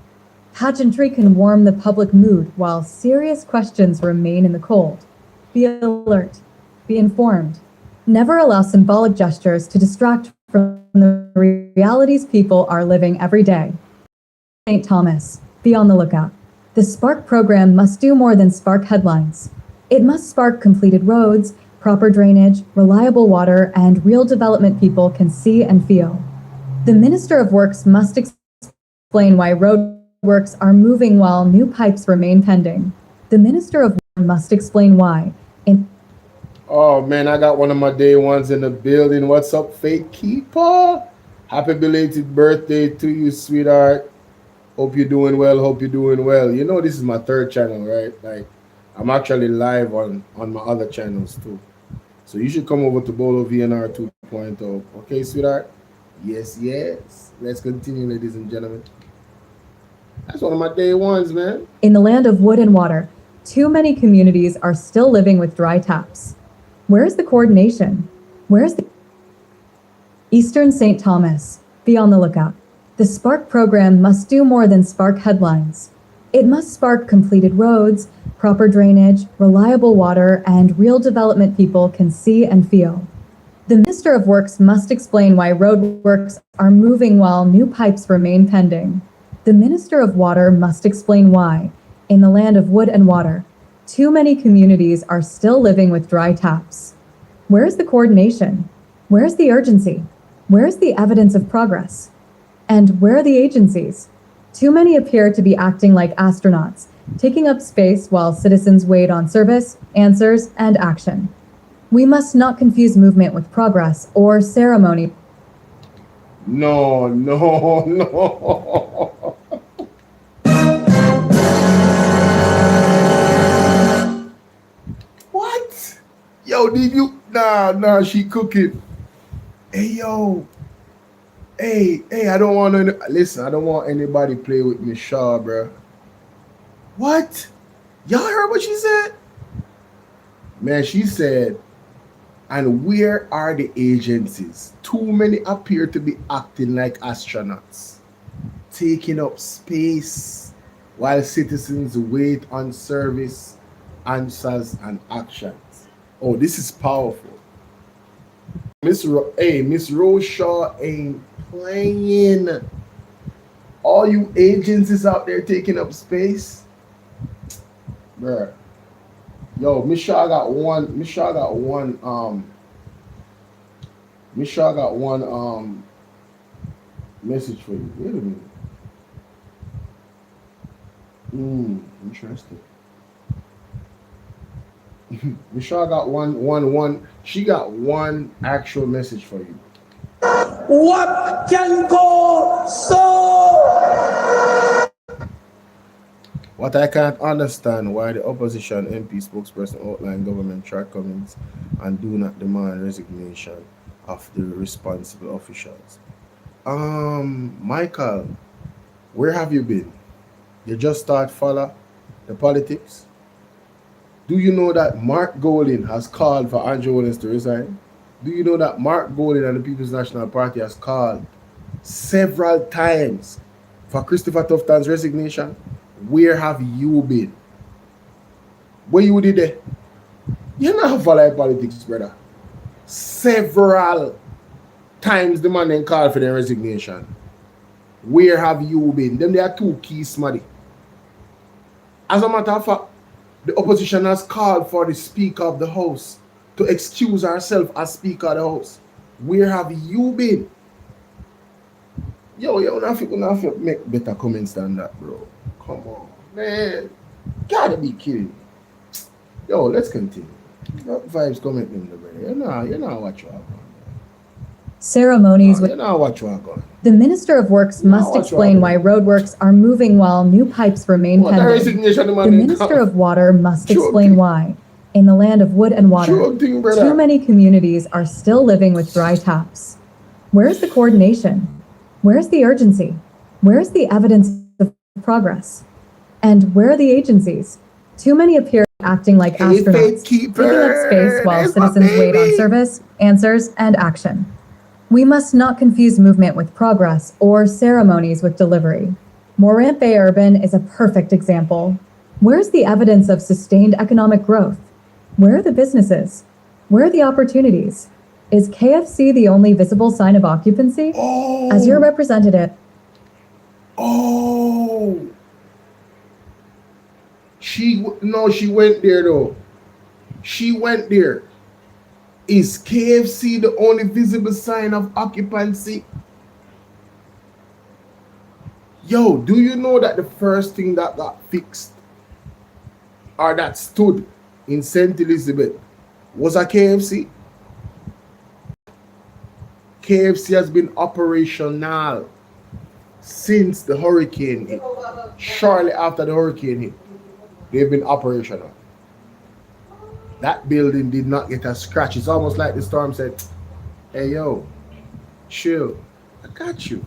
Pageantry can warm the public mood while serious questions remain in the cold. Be alert. Be informed. Never allow symbolic gestures to distract from the realities people are living every day. St. Thomas. Be on the lookout. The Spark program must do more than spark headlines. It must spark completed roads, proper drainage, reliable water, and real development people can see and feel. The Minister of Works must explain why roadworks are moving while new pipes remain pending. The Minister of Works must explain why. Oh man, I got one of my day ones in the building. What's up, Fake Keeper? Happy belated birthday to you, sweetheart. Hope you're doing well. You know this is my third channel, right? Like I'm actually live on my other channels too. So you should come over to Bolo VNR 2.0. Okay, sweetheart? Yes. Let's continue, ladies and gentlemen. That's one of my day ones, man. In the land of wood and water, too many communities are still living with dry taps. Where's the coordination? Where's the Eastern St. Thomas? Be on the lookout. The Spark program must do more than spark headlines. It must spark completed roads, proper drainage, reliable water, and real development people can see and feel. The Minister of Works must explain why roadworks are moving while new pipes remain pending. The Minister of Water must explain why, in the land of wood and water, too many communities are still living with dry taps. Where's the coordination? Where's the urgency? Where's the evidence of progress? And where are the agencies? Too many appear to be acting like astronauts, taking up space while citizens wait on service, answers, and action. We must not confuse movement with progress or ceremony. No. What? Yo, did you? Nah, she cooking. Hey, yo. Hey, I don't want to listen. I don't want anybody play with Miss Shaw, bro. What? Y'all heard what she said? Man, she said, and where are the agencies? Too many appear to be acting like astronauts, taking up space while citizens wait on service, answers, and actions. Oh, this is powerful. Miss Rose Shaw ain't playing. All you agencies out there taking up space, bruh. Yo, Miss Shaw got one message for you. Wait a minute. Interesting. Michelle got one. She got one actual message for you. What can go so? What I can't understand why the opposition MP spokesperson outlined government shortcomings and do not demand resignation of the responsible officials. Michael, where have you been? You just start follow the politics? Do you know that Mark Golding has called for Andrew Holness to resign? Do you know that Mark Golding and the People's National Party has called several times for Christopher Tufton's resignation? Where have you been? Where you did there? You not follow politics, brother. Several times the man then called for their resignation. Where have you been? Them there are two key smarty. As a matter of fact, the opposition has called for the Speaker of the House to excuse herself as Speaker of the House. Where have you been? Yo, you have to make better comments than that, bro. Come on, man. Gotta be kidding me. Yo, let's continue. That vibes comment in the way. You know what you are going. Ceremonies with you know what you are going. the Minister of Works must explain why roadworks are moving while new pipes remain pending. The Minister of Water must explain why, in the land of wood and water, too many communities are still living with dry taps. Where's the coordination? Where's the urgency? Where's the evidence of progress? And where are the agencies? Too many appear acting like astronauts, taking up space while citizens wait on service, answers, and action. We must not confuse movement with progress or ceremonies with delivery. Morampe Urban is a perfect example. Where's the evidence of sustained economic growth? Where are the businesses? Where are the opportunities? Is KFC the only visible sign of occupancy? As your representative. She went there though. She went there. Is KFC the only visible sign of occupancy? Yo, do you know that the first thing that got fixed or that stood in St. Elizabeth was a KFC? KFC has been operational since the hurricane hit. Shortly after the hurricane hit, they've been operational. That building did not get a scratch. It's almost like the storm said, hey, yo, chill. I got you.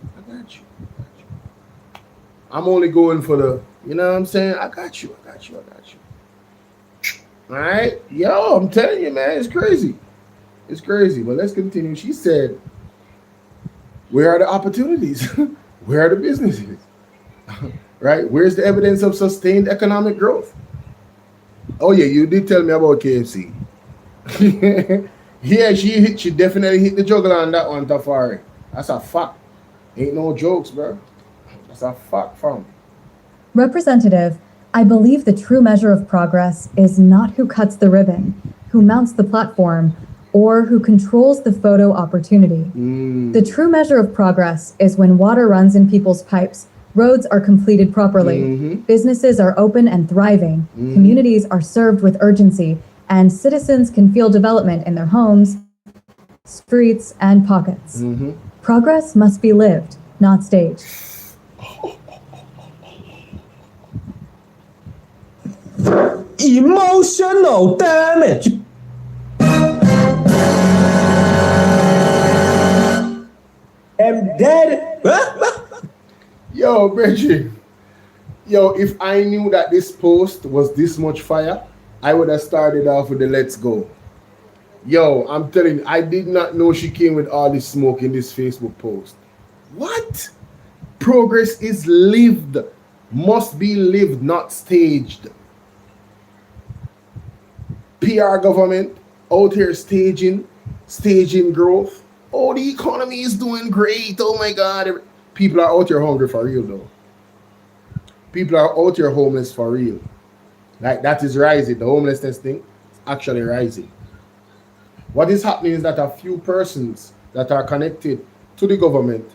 I'm only going for the, you know what I'm saying? I got you. All right? Yo, I'm telling you, man, it's crazy. It's crazy. But let's continue. She said, where are the opportunities? Where are the businesses? Right? Where's the evidence of sustained economic growth? Oh yeah, you did tell me about KFC. Yeah, she definitely hit the juggler on that one, Tafari. That's a fact. Ain't no jokes, bro. That's a fact, fam. Representative, I believe the true measure of progress is not who cuts the ribbon, who mounts the platform, or who controls the photo opportunity. The true measure of progress is when water runs in people's pipes, roads are completed properly, businesses are open and thriving, communities are served with urgency, and citizens can feel development in their homes, streets, and pockets. Progress must be lived, not staged. Emotional damage. I'm dead. Yo, Bridget. Yo, if I knew that this post was this much fire, I would have started off with the let's go. Yo, I'm telling you, I did not know she came with all this smoke in this Facebook post. What? Progress is lived. Must be lived, not staged. PR government out here staging growth. Oh, the economy is doing great. Oh my God. People are out here hungry for real though. People are out here homeless for real. Like that is rising. The homelessness thing is actually rising. What is happening is that a few persons that are connected to the government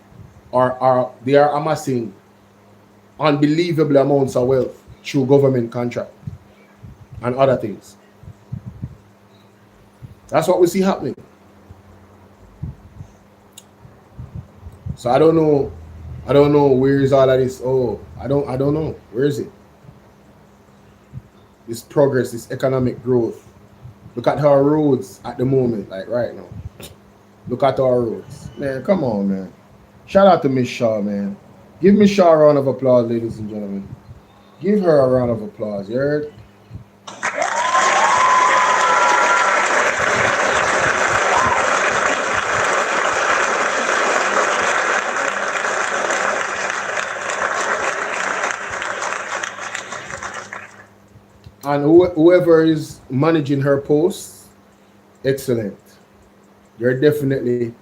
they are amassing unbelievable amounts of wealth through government contract and other things. That's what we see happening. So I don't know where is all of this. I don't know. Where is it? This progress, this economic growth. Look at our roads at the moment, like right now. Look at our roads. Man, come on, man. Shout out to Miss Shaw, man. Give Miss Shaw a round of applause, ladies and gentlemen. Give her a round of applause, you heard? And whoever is managing her posts, excellent. They're definitely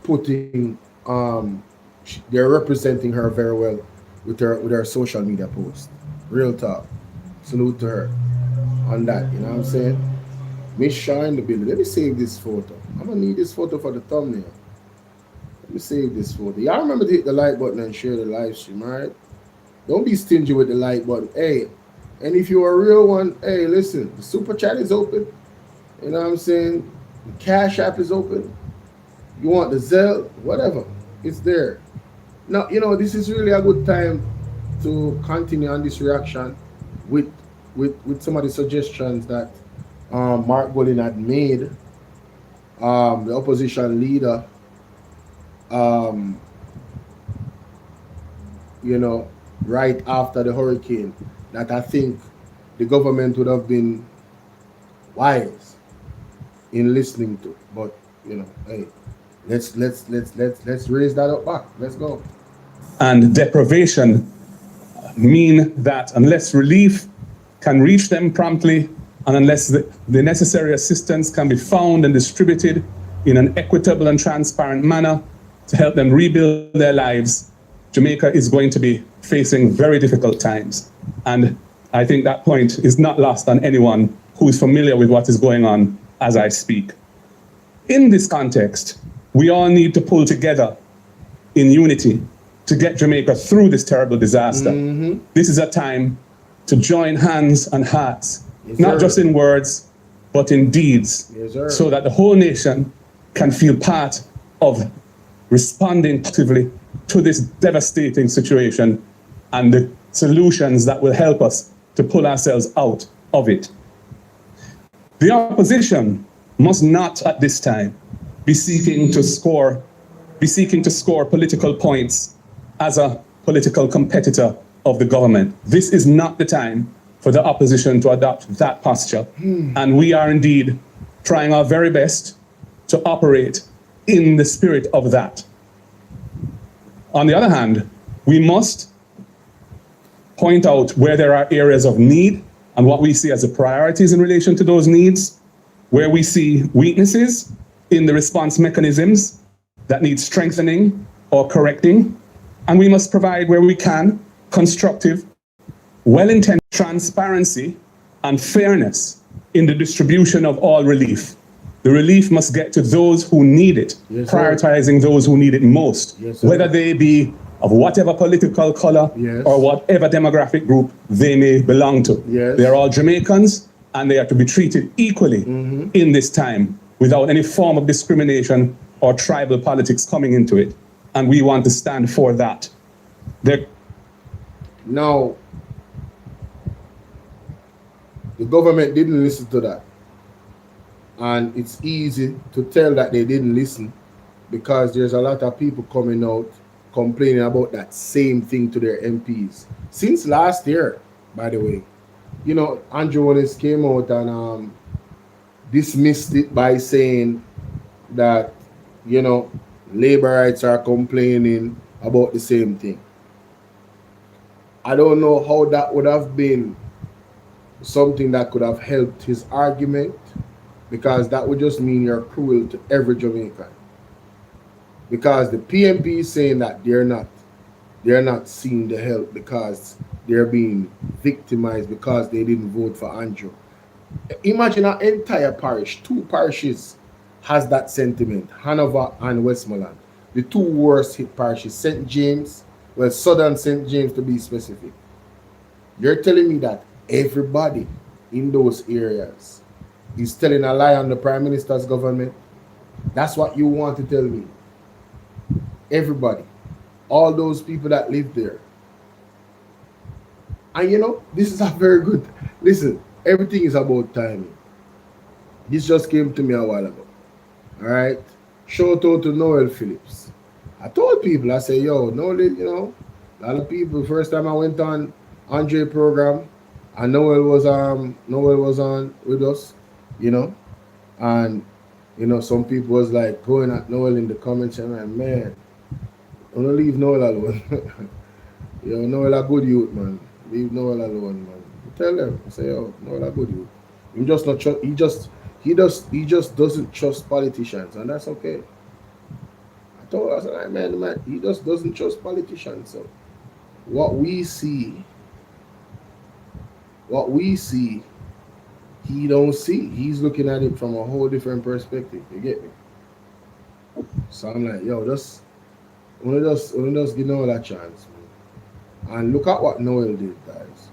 putting, they're representing her very well with her social media post. Real talk. Salute to her on that, you know what I'm saying? Miss Shaw in the building. Let me save this photo. I'm gonna need this photo for the thumbnail. Let me save this photo. Y'all remember to hit the like button and share the live stream, all right? Don't be stingy with the like button. Hey, and if you're a real one, hey, listen, the super chat is open. You know what I'm saying? The Cash App is open. You want the Zelle, whatever, it's there. Now, you know, this is really a good time to continue on this reaction with some of the suggestions that Mark Golding had made, the opposition leader, you know, right after the hurricane, that I think the government would have been wise in listening to. But you know, hey, let's raise that up back. Let's go. And deprivation mean that unless relief can reach them promptly, and unless the necessary assistance can be found and distributed in an equitable and transparent manner to help them rebuild their lives, Jamaica is going to be facing very difficult times. And I think that point is not lost on anyone who is familiar with what is going on as I speak. In this context, we all need to pull together in unity to get Jamaica through this terrible disaster. Mm-hmm. This is a time to join hands and hearts, yes, not just in words, but in deeds, yes, so that the whole nation can feel part of responding actively to this devastating situation and the solutions that will help us to pull ourselves out of it. The opposition must not at this time be seeking to score political points as a political competitor of the government. This is not the time for the opposition to adopt that posture. And we are indeed trying our very best to operate in the spirit of that. On the other hand, we must point out where there are areas of need and what we see as the priorities in relation to those needs, where we see weaknesses in the response mechanisms that need strengthening or correcting. And we must provide, where we can, constructive, well-intended transparency and fairness in the distribution of all relief. The relief must get to those who need it, yes, prioritizing those who need it most, yes, whether they be of whatever political color, yes, or whatever demographic group they may belong to. Yes. They are all Jamaicans, and they are to be treated equally, mm-hmm, in this time without any form of discrimination or tribal politics coming into it. And we want to stand for that. Now, the government didn't listen to that. And it's easy to tell that they didn't listen because there's a lot of people coming out complaining about that same thing to their MPs. Since last year, by the way, you know, Andrew Holness came out and dismissed it by saying that, you know, labor rights are complaining about the same thing. I don't know how that would have been something that could have helped his argument, because that would just mean you're cruel to every Jamaican. Because the PMP is saying that they're not seeing the help because they're being victimized because they didn't vote for Andrew. Imagine an entire parish, 2 parishes has that sentiment, Hanover and Westmoreland. the two worst hit parishes, St. James, well, Southern St. James to be specific. You're telling me that everybody in those areas is telling a lie on the Prime Minister's government? That's what you want to tell me? Everybody. All those people that live there. And you know, this is a very good, listen, everything is about timing. This just came to me a while ago. All right? Shout out to Noel Phillips. I told people, I say, yo, Noel, you know, a lot of people, first time I went on Andre program, and Noel was on with us, you know, and you know, some people was like going at Noel in the comments and like, man, don't leave Noel alone. Yo, Noel a good youth, man. Leave Noel alone, man. Tell them, say, yo, Noel a good youth. He just not trust. He just doesn't trust politicians, and that's okay. I told us, like, man, he just doesn't trust politicians. So what we see, he don't see. He's looking at it from a whole different perspective. You get me? So I'm like, yo, just give Noel a chance, man. And look at what Noel did, guys.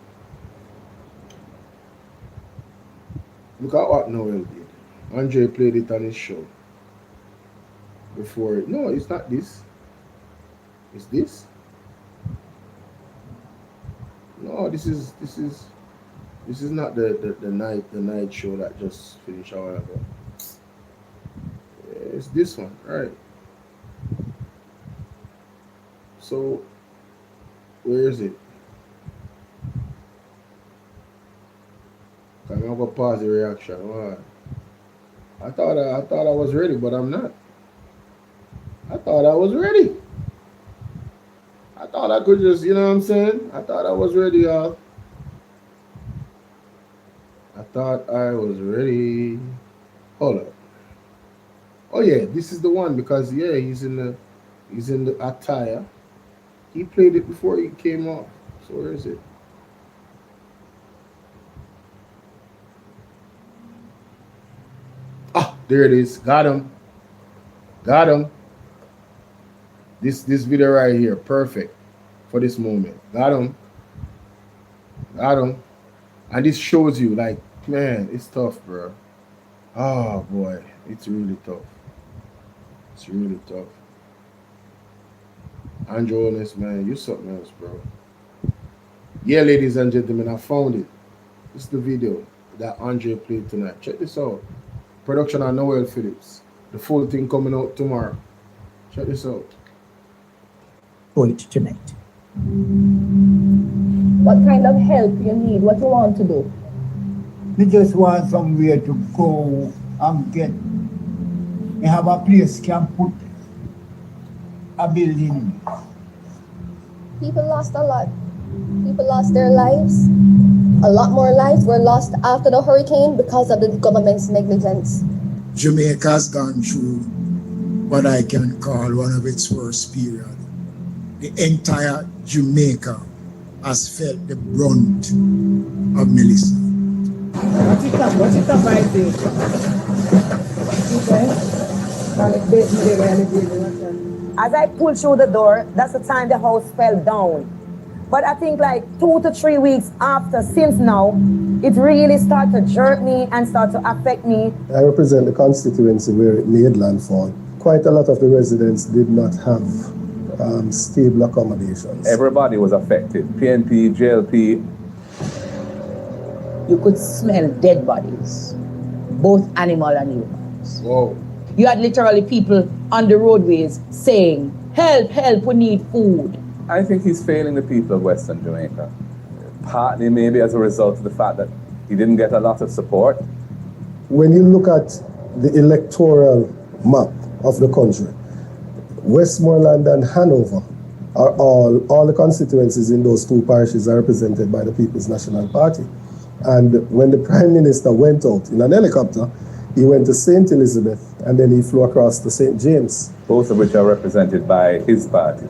Look at what Noel did. Andre played it on his show. Before, no, it's not this. It's this. No, this is not the night show that just finished a while ago. It's this one, right? So where is it? I'm gonna pause the reaction. Why? I thought I was ready, but I'm not. I thought I was ready. I thought I could just, you know what I'm saying? I thought I was ready, y'all. I thought I was ready. Hold up. Oh yeah, this is the one because yeah, he's in the attire. He played it before he came off. So where is it? Ah, there it is. Got him. Got him. This video right here, perfect for this moment. Got him. Got him. And this shows you, like, man, it's tough, bro. Oh boy, it's really tough. It's really tough. Holness, man, you something else, bro. Yeah, ladies and gentlemen, I found it. This is the video that Andre played tonight. Check this out. Production on Noel Phillips. The full thing coming out tomorrow. Check this out. It tonight. What kind of help you need? What you want to do? Me just want somewhere to go and get. Me have a place can put a building. People lost a lot. People lost their lives. A lot more lives were lost after the hurricane because of the government's negligence. Jamaica has gone through what I can call one of its worst periods. The entire Jamaica has felt the brunt of Melissa. What's it up right there? As I pulled through the door, that's the time the house fell down. But I think like 2 to 3 weeks after, since now, it really started to jerk me and start to affect me. I represent the constituency where it made landfall. Quite a lot of the residents did not have stable accommodations. Everybody was affected. PNP, JLP. You could smell dead bodies, both animal and humans. Whoa. You had literally people on the roadways saying, help, help, we need food. I think he's failing the people of Western Jamaica. Partly maybe as a result of the fact that he didn't get a lot of support. When you look at the electoral map of the country, Westmoreland and Hanover are all the constituencies in those two parishes are represented by the People's National Party. And when the Prime Minister went out in an helicopter, he went to St. Elizabeth and then he flew across to St. James. Both of which are represented by his party.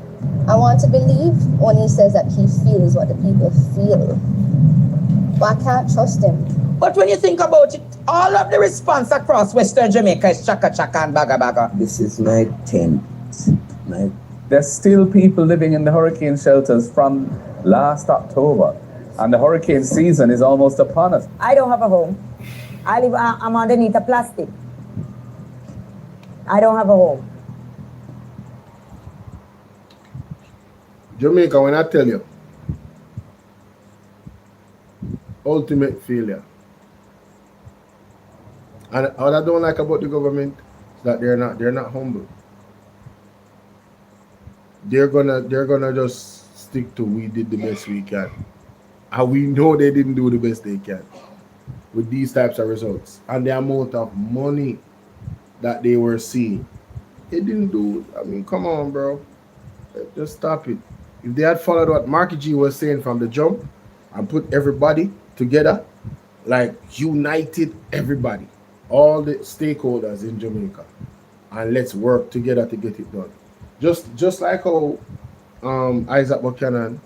I want to believe when he says that he feels what the people feel. But I can't trust him. But when you think about it, all of the response across Western Jamaica is chaka chaka and baga baga. This is my 10th right? There's still people living in the hurricane shelters from last October, and the hurricane season is almost upon us. I don't have a home. I'm underneath a plastic. I don't have a home. Jamaica, when I tell you, ultimate failure. And what I don't like about the government is that they're not humble. They're gonna just stick to we did the best we can. And we know they didn't do the best they can with these types of results. And the amount of money that they were seeing. They didn't do, I mean, come on, bro. Just stop it. If they had followed what Marky G was saying from the jump and put everybody together, like united everybody, all the stakeholders in Jamaica, and let's work together to get it done. Just like how Isaac Buchanan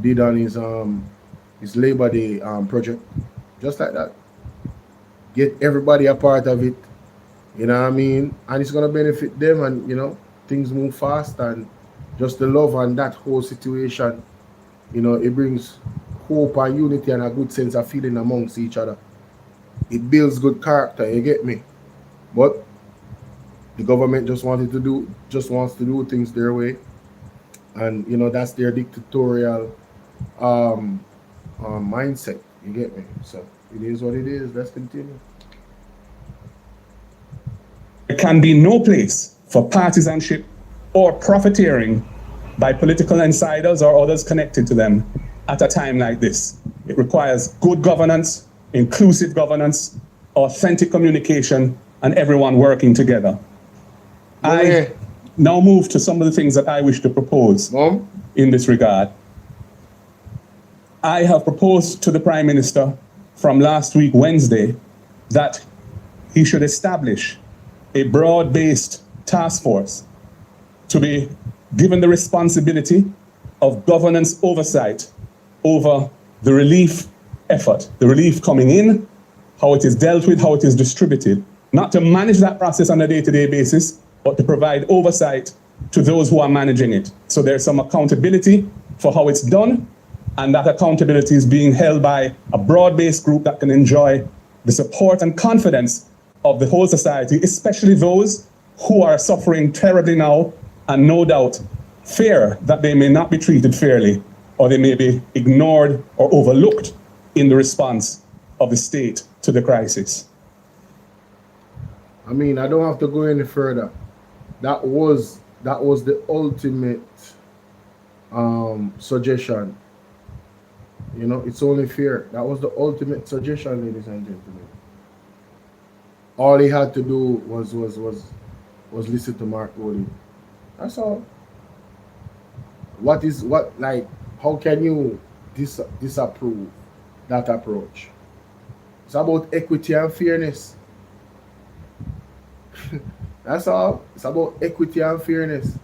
did on his Labor Day project, just like that. Get everybody a part of it, you know what I mean? And it's gonna benefit them, and you know, things move fast, and just the love and that whole situation, you know, it brings hope and unity and a good sense of feeling amongst each other. It builds good character, you get me? But the government just wants to do things their way, and you know, that's their dictatorial mindset, you get me? So it is what it is. Let's continue. There can be no place for partisanship or profiteering by political insiders or others connected to them at a time like this. It requires good governance, inclusive governance, authentic communication, and everyone working together. I now move to some of the things that I wish to propose in this regard. I have proposed to the Prime Minister from last week, Wednesday, that he should establish a broad-based task force to be given the responsibility of governance oversight over the relief effort, the relief coming in, how it is dealt with, how it is distributed, not to manage that process on a day-to-day basis, but to provide oversight to those who are managing it. So there's some accountability for how it's done, and that accountability is being held by a broad-based group that can enjoy the support and confidence of the whole society, especially those who are suffering terribly now and no doubt fear that they may not be treated fairly, or they may be ignored or overlooked in the response of the state to the crisis. I mean, I don't have to go any further. That was the ultimate suggestion. You know, it's only fair. That was the ultimate suggestion, ladies and gentlemen. All he had to do was listen to Mark Odin. That's all. How can you disapprove that approach? It's about equity and fairness. That's all. It's about equity and fairness.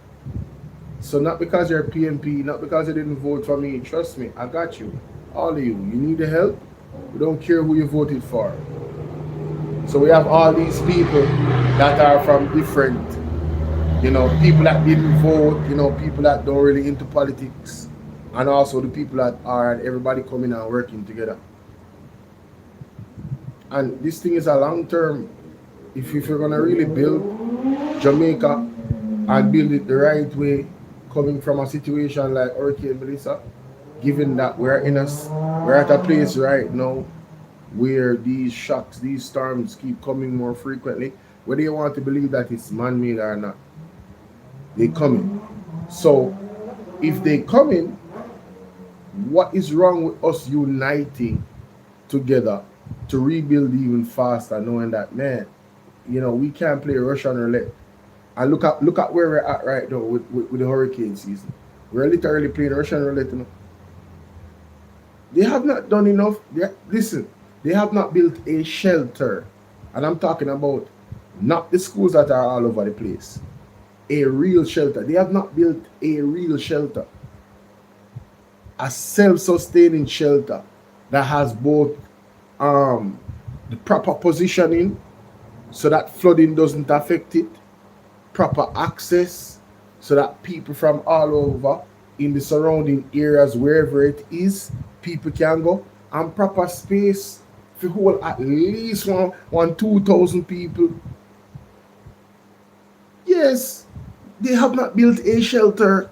So not because you're PNP, not because you didn't vote for me, trust me, I got you. All of you. You need the help. We don't care who you voted for. So we have all these people that are from different, you know, people that didn't vote, you know, people that don't really into politics, and also the people that are, and everybody coming and working together. And this thing is a long term. If you're gonna really build Jamaica and build it the right way, coming from a situation like Hurricane Melissa, given that we're at a place right now where these shocks, these storms keep coming more frequently, whether you want to believe that it's man-made or not, they coming. So if they coming, what is wrong with us uniting together to rebuild even faster, knowing that, man, you know, we can't play Russian roulette. And look at where we're at right now with the hurricane season. We're literally playing Russian roulette, you know. They have not done enough. They have not built a shelter. And I'm talking about not the schools that are all over the place. A real shelter. They have not built a real shelter. A self-sustaining shelter that has both the proper positioning so that flooding doesn't affect it, proper access, so that people from all over in the surrounding areas, wherever it is, people can go and proper space for hold at least one 2,000 people. Yes, they have not built a shelter,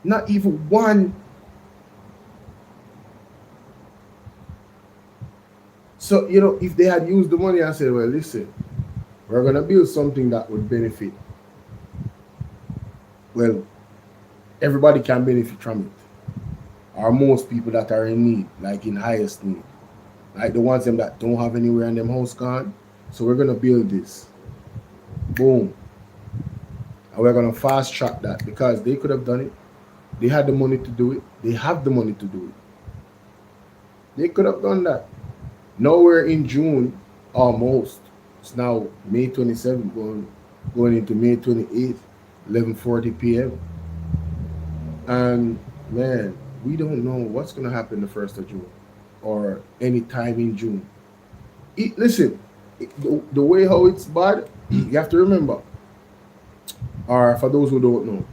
not even one. So, you know, if they had used the money and said, well, listen, we're going to build something that would benefit, well, everybody can benefit from it. Or most people that are in need, like in highest need. Like the ones them that don't have anywhere in them house gone. So we're going to build this. Boom. And we're going to fast track that because they could have done it. They had the money to do it. They have the money to do it. They could have done that. Now we're in June, almost. It's now May 27th, going into May 28th, 11:40 p.m. And man, we don't know what's going to happen the 1st of June or any time in June. Listen, the way how it's bad, you have to remember, or for those who don't know,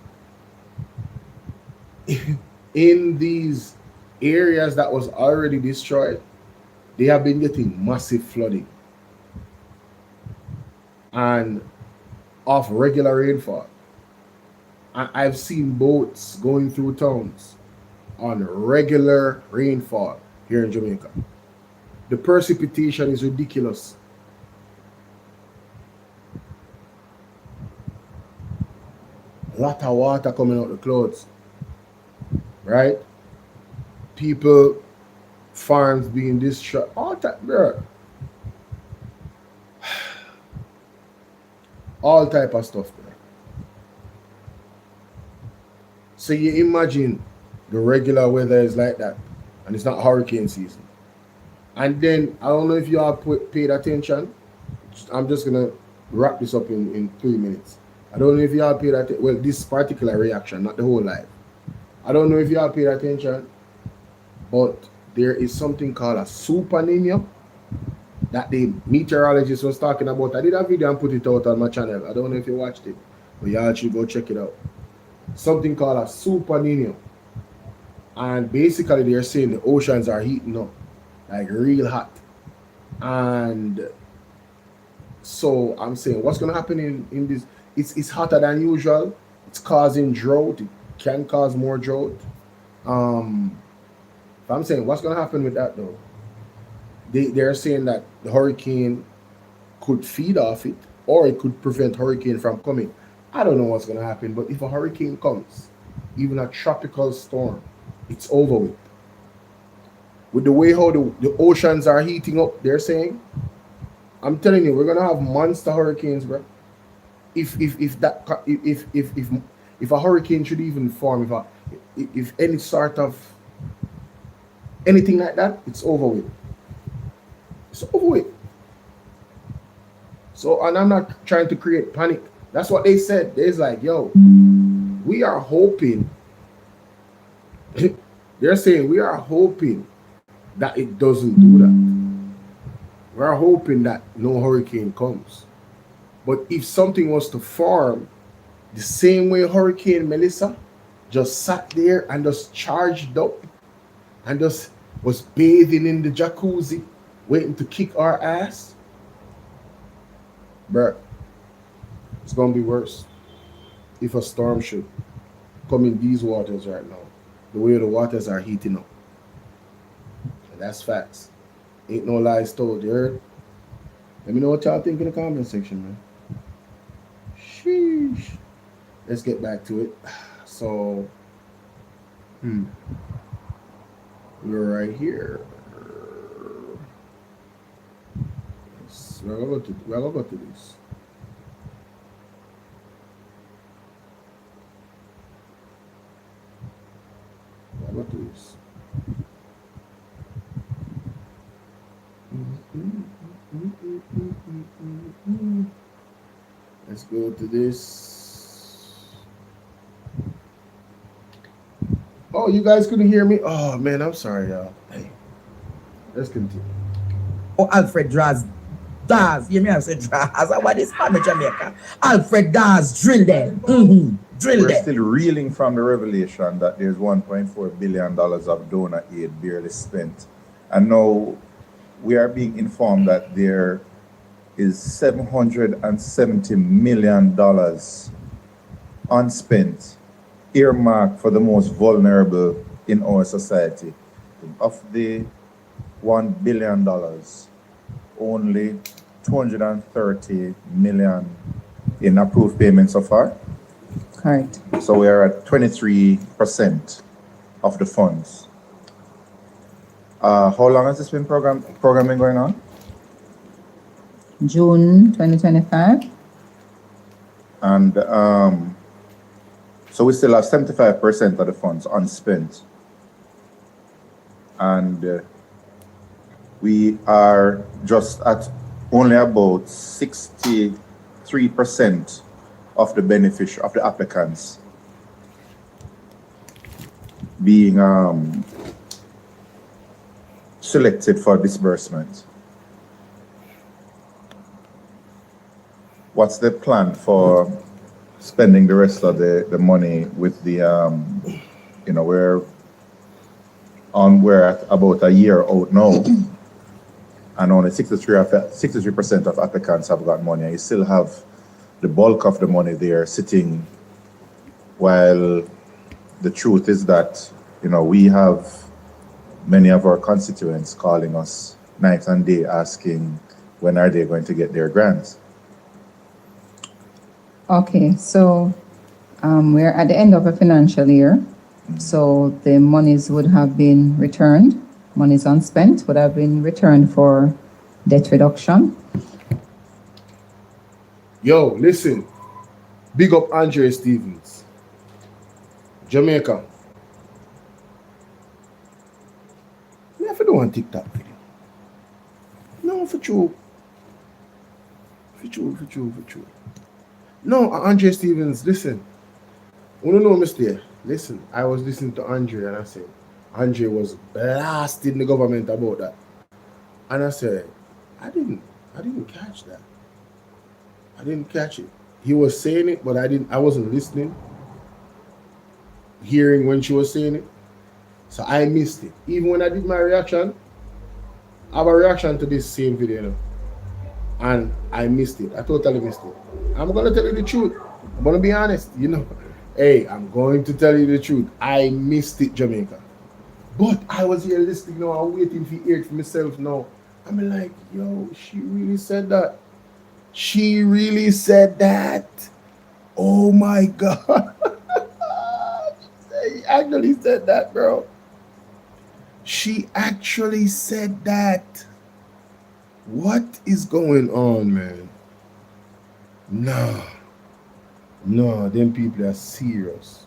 in these areas that was already destroyed, they have been getting massive flooding and of regular rainfall. And I've seen boats going through towns on regular rainfall here in Jamaica. The precipitation is ridiculous. A lot of water coming out the clouds, right? People, farms being destroyed, all that, bro. All type of stuff, bro. So you imagine the regular weather is like that, and it's not hurricane season. And then, I don't know if you all paid attention. I'm just going to wrap this up in 3 minutes. I don't know if you all paid attention. Well, this particular reaction, not the whole life. I don't know if you all paid attention, but there is something called a supernemia that the meteorologist was talking about. I did a video and put it out on my channel. I don't know if you watched it, but y'all should go check it out. Something called a supernemia. And basically they're saying the oceans are heating up, like real hot. And so I'm saying, what's going to happen in this? It's hotter than usual. It's causing drought. It can cause more drought. I'm saying, what's going to happen with that though? They're saying that the hurricane could feed off it, or it could prevent hurricane from coming. I don't know what's going to happen, but if a hurricane comes, even a tropical storm, it's over with. With the way how the oceans are heating up, they're saying, I'm telling you, we're going to have monster hurricanes, bro. If a hurricane should even form, if any sort of anything like that, it's over with. It's over with. So, and I'm not trying to create panic. That's what they said. They're like, yo, we are hoping. They're saying we are hoping that it doesn't do that. We are hoping that no hurricane comes. But if something was to form the same way Hurricane Melissa just sat there and just charged up and just was bathing in the jacuzzi, waiting to kick our ass, bruh, it's gonna be worse if a storm should come in these waters right now, the way the waters are heating up. And that's facts. Ain't no lies told, you heard? Let me know what y'all think in the comment section, man. Sheesh. Let's get back to it. So, we're right here. We're gonna go to this. We'll go to this. Let's go to this. Oh, you guys couldn't hear me? Oh man, I'm sorry, y'all. Hey, let's continue. Oh, Alfred draws Daz, you know, I said Daz. What is from Jamaica? Alfred Daz, drill them. Drill We're them. still reeling from the revelation that there's $1.4 billion of donor aid barely spent. And now we are being informed that there is $770 million unspent, earmarked for the most vulnerable in our society. Of the $1 billion, only $230 million in approved payments so far. Correct. So we are at 23% of the funds. How long has this been programming going on? June 2025. And so we still have 75% of the funds unspent. And we are just at only about 63% of the of the applicants being selected for disbursement. What's the plan for spending the rest of the money with the, you know, we're at about a year out now, and only 63% of applicants have got money. You still have the bulk of the money there sitting, while the truth is that, you know, we have many of our constituents calling us night and day asking when are they going to get their grants. Okay, so we're at the end of a financial year, so the monies would have been returned. Monies unspent would have been returned for debt reduction. Yo, listen. Big up Andre Stevens. Jamaica. Me have to do one TikTok video. No, for true. For true. No, Andre Stevens, listen. You don't know Mr. Listen, I was listening to Andre and I said, Andre was blasting the government about that. And I said, I didn't catch that. I didn't catch it. He was saying it, but I wasn't listening, hearing when she was saying it. So I missed it. Even when I did my reaction, I have a reaction to this same video, you know, and I missed it. I totally missed it. I'm gonna tell you the truth. I'm gonna be honest, you know. Hey, I'm going to tell you the truth. I missed it, Jamaica. But I was here listening now, I'm waiting to hear it for myself now. I'm like, yo, she really said that. She really said that. Oh my God. She actually said that, bro. She actually said that. What is going on, man? No, them people are serious.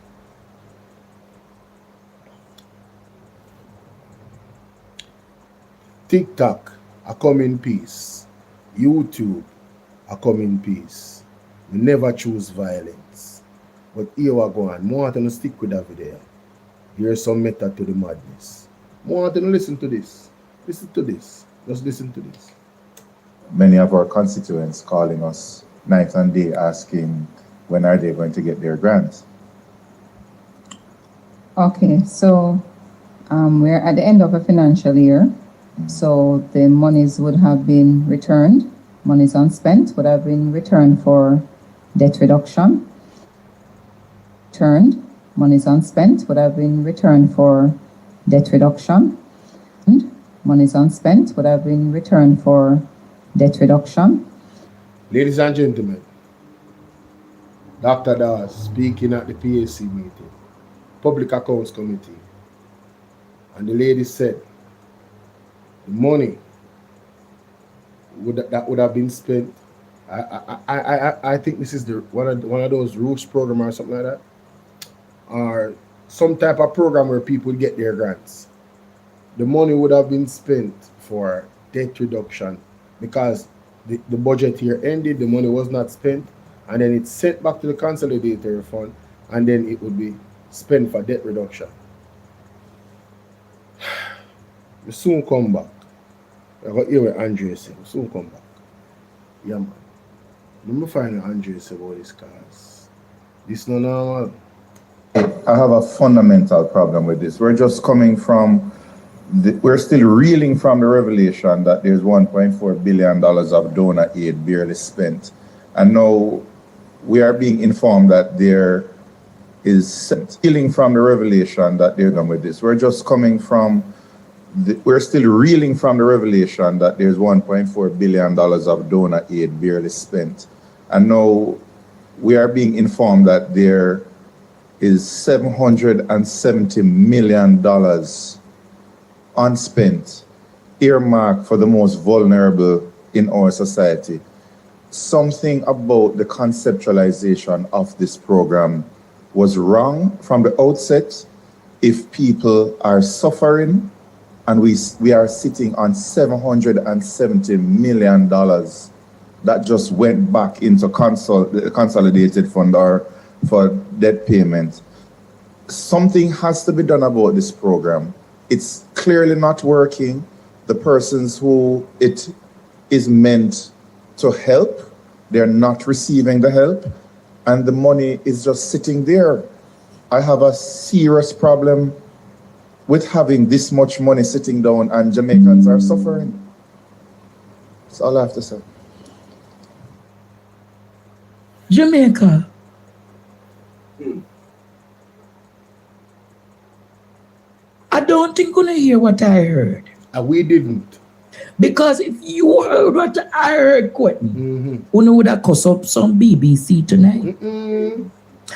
TikTok, I come in peace. YouTube, I come in peace. We never choose violence. But here we go on. More want to stick with that video. Here's some method to the madness. More want to listen to this. Listen to this. Just listen to this. Many of our constituents calling us night and day asking when are they going to get their grants. Okay, so we're at the end of a financial year, so the monies would have been returned. Monies unspent would have been returned for debt reduction. Monies unspent would have been returned for debt reduction. Monies unspent would have been returned for debt reduction. Ladies and gentlemen, Dr. Dawes speaking at the PAC meeting, Public Accounts Committee, and the lady said the money that would have been spent. I think this is the one of those roofs program or something like that, or some type of program where people get their grants. The money would have been spent for debt reduction because the budget year ended, the money was not spent, and then it's sent back to the consolidated fund, and then it would be spent for debt reduction. We soon come back. I got here with Andre saying, soon come back. Yeah, man. Let me find Andres about this, cause this no normal. I have a fundamental problem with this. We're just coming from, we're still reeling from the revelation that there's $1.4 billion of donor aid barely spent. And now we are being informed that there is reeling from the revelation that they're done with this. We're just coming from, we're still reeling from the revelation that there's $1.4 billion of donor aid barely spent. And now we are being informed that there is $770 million unspent, earmarked for the most vulnerable in our society. Something about the conceptualization of this program was wrong from the outset. If people are suffering and we are sitting on $770 million that just went back into the consolidated fund or for debt payment. Something has to be done about this program. It's clearly not working. The persons who it is meant to help, they're not receiving the help, and the money is just sitting there. I have a serious problem with having this much money sitting down and Jamaicans are suffering. That's all I have to say. Jamaica. I don't think you're gonna hear what I heard. We didn't. Because if you heard what I heard, Quentin, you would have cussed up some BBC tonight.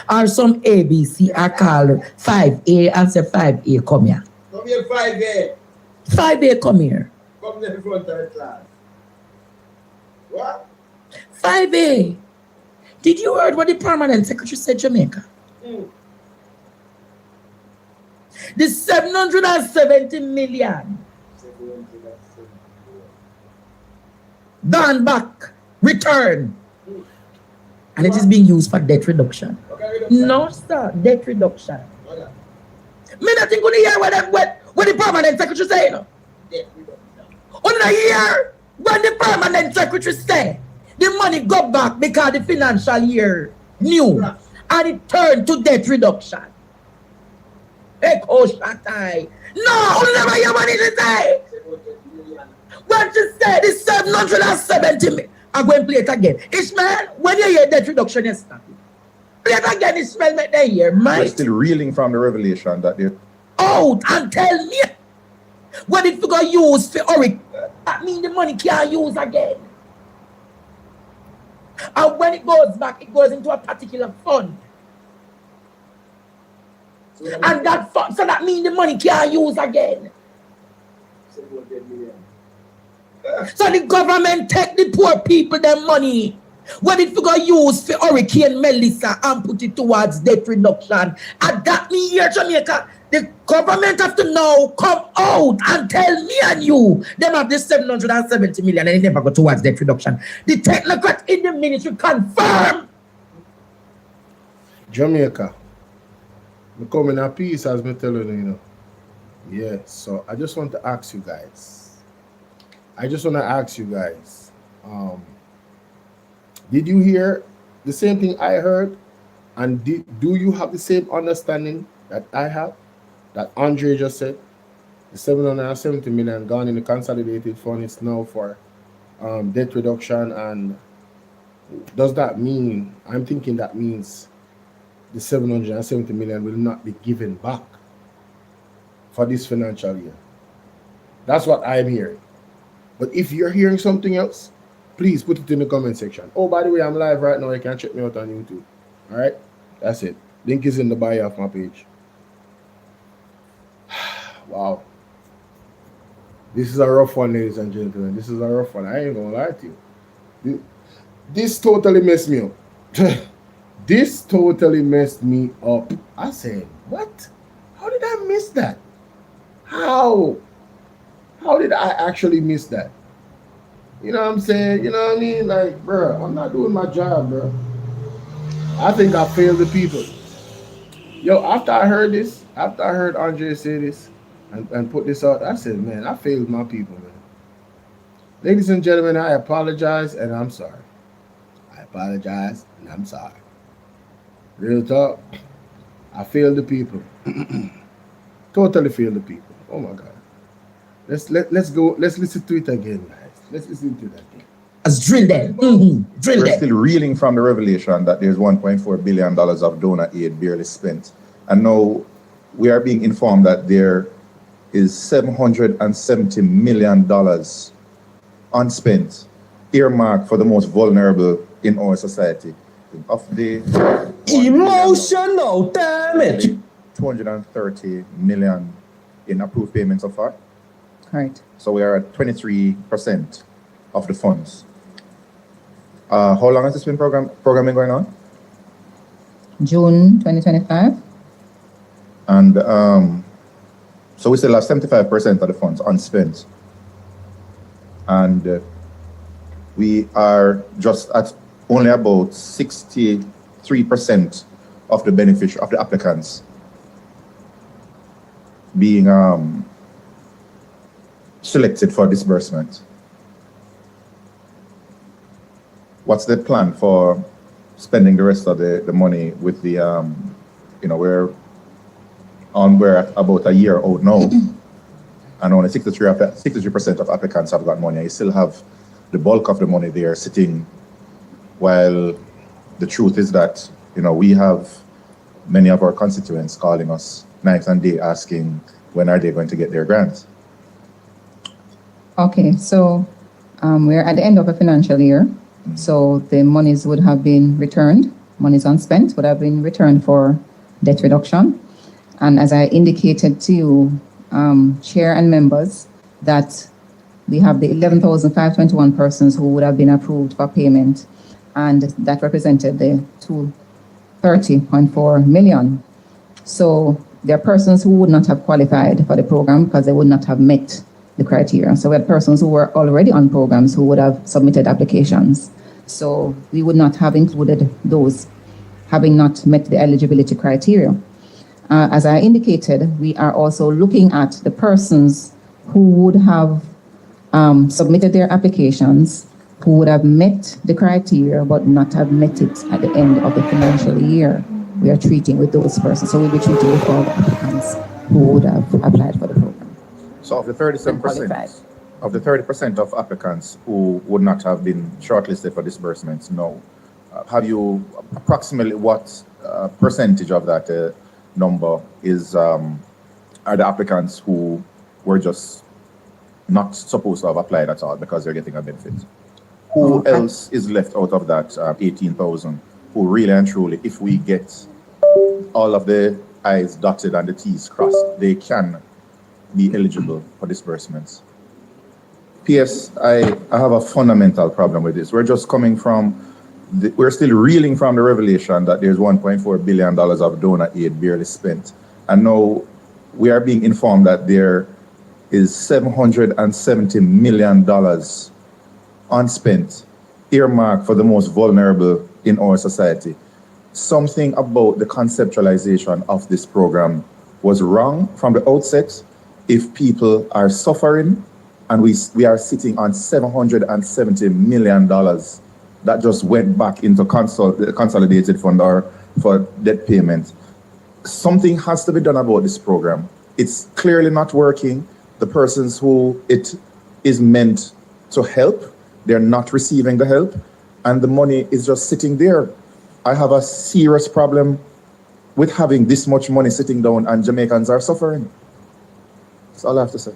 Or some ABC, I call 5A and say 5A, come here. Come here, 5A. 5A, come here. Come to the front of the class. What? 5A. Did you heard what the permanent secretary said, Jamaica? The 770 million gone back, return, and it is being used for debt reduction. No, sir, debt reduction. Me not think gonna hear what the permanent secretary say, you know? Only hear when the permanent secretary say the money go back because the financial year new and it turned to debt reduction. Echo Shatai. No, only never hear what it say. What you say, the 770 million. I'm going to play it again. Ishmael, when you hear debt reduction, you stop it. Play it again, Ishmael, make they hear. We're still reeling from the revelation that they're out and tell me what if you go use for Oric. That means the money can't use again. And when it goes back, it goes into a particular fund. And that fund, so that means the money can't use again. So the government take the poor people their money. What if you go use for Hurricane Melissa and put it towards debt reduction? And that means here, Jamaica, the government have to now come out and tell me and you, them have this 770 million and it never go towards debt reduction. The technocrat in the ministry confirm. Jamaica, we come in a peace as me telling you, you know. Yeah, so I just want to ask you guys. Did you hear the same thing I heard? And do you have the same understanding that I have? That Andre just said? The 770 million gone in the consolidated fund is now for debt reduction. And does that mean, I'm thinking that means the 770 million will not be given back for this financial year. That's what I'm hearing. But if you're hearing something else, please put it in the comment section. Oh, by the way, I'm live right now. You can check me out on YouTube. All right? That's it. Link is in the bio of my page. Wow. This is a rough one, ladies and gentlemen. This is a rough one. I ain't gonna lie to you. This totally messed me up. This totally messed me up. I said, what? How did I miss that? How did I actually miss that? You know what I'm saying? You know what I mean? Like, bro, I'm not doing my job, bro. I think I failed the people. Yo, after I heard this, after I heard Andre say this and put this out, I said, man, I failed my people, man. Ladies and gentlemen, I apologize and I'm sorry. I apologize and I'm sorry. Real talk. I feel the people. Totally feel the people. Oh my God. Let's go. Let's listen to it again, guys. Let's listen to that again. Let's drill them. Drill We're them. still reeling from the revelation that there's $1.4 billion of donor aid barely spent. And now we are being informed that there is $770 million unspent, earmarked for the most vulnerable in our society. Of the emotional damage, 230 million in approved payments so far. Correct. So we are at 23% of the funds. How long has this been programming going on? June 2025. And so we still have 75% of the funds unspent. And we are just at only about 63% of the beneficiary, of the applicants being selected for disbursement. What's the plan for spending the rest of the money with the, we're at about a year out now, and only 63% of applicants have got money. You still have the bulk of the money there sitting, while the truth is that, we have many of our constituents calling us night and day asking when are they going to get their grants. Okay, so we're at the end of a financial year. So the monies would have been returned, monies unspent would have been returned for debt reduction. And as I indicated to you, Chair and members, that we have the 11,521 persons who would have been approved for payment, and that represented the 230.4 million. So there are persons who would not have qualified for the program because they would not have met the criteria. So we had persons who were already on programs who would have submitted applications. So we would not have included those having not met the eligibility criteria. As I indicated, we are also looking at the persons who would have submitted their applications, who would have met the criteria but not have met it at the end of the financial year. We are treating with those persons. So we'll be treating with all the applicants who would have applied for the program. So of the 37%, of the 30% of applicants who would not have been shortlisted for disbursements, no. Have you approximately what percentage of that number is are the applicants who were just not supposed to have applied at all because they're getting a benefit? Who else is left out of that 18,000 who really and truly, if we get all of the I's dotted and the T's crossed, they can be eligible for disbursements? P.S. I have a fundamental problem with this. We're just coming from, we're still reeling from the revelation that there's $1.4 billion of donor aid barely spent. And now we are being informed that there is $770 million unspent, earmarked for the most vulnerable in our society. Something about the conceptualization of this program was wrong from the outset. If people are suffering and we are sitting on $770 million that just went back into the consolidated fund or for debt payment, something has to be done about this program. It's clearly not working. The persons who it is meant to help, they're not receiving the help, and the money is just sitting there. I have a serious problem with having this much money sitting down and Jamaicans are suffering. That's all I have to say.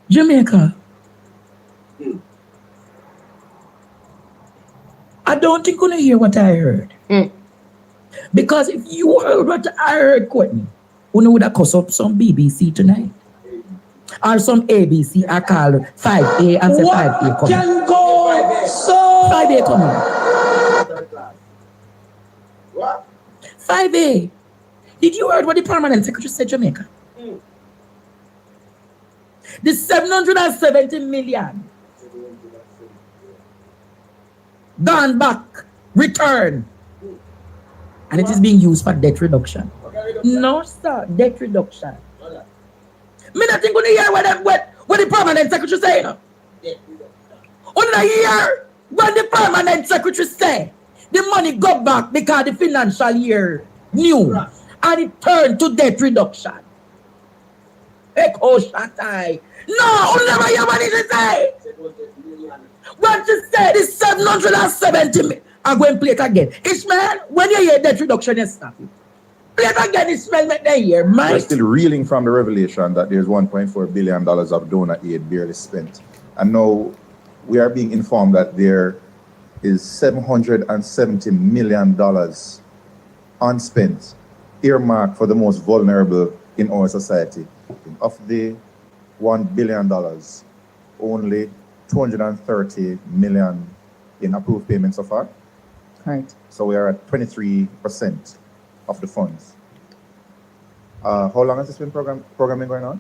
Jamaica. I don't think you're gonna hear what I heard. Because if you heard what I heard, Courtney, you would have cussed up some BBC tonight. Or some ABC, I call 5A and say 5A coming. Can go so 5A coming. What? 5A. Did you heard what the permanent secretary said, Jamaica? The 770 million gone back, return, and it is being used for debt reduction. No, sir, debt reduction. Me not think gonna hear What the permanent secretary say? You know? Only a year when the permanent secretary say the money go back because the financial year new and it turned to debt reduction. Echo Shatai. No, only never hear what it say. What you say is 770 million. I'm going to play it again. Ishmael, when you hear debt reduction, you stop it. Play it again, Ishmael, make that year, man. We're still reeling from the revelation that there's $1.4 billion of donor aid barely spent. And now we are being informed that there is $770 million unspent, earmarked for the most vulnerable in our society. Of the $1 billion, only $230 million in approved payments so far. Right. So we are at 23% of the funds. How long has this been programming going on?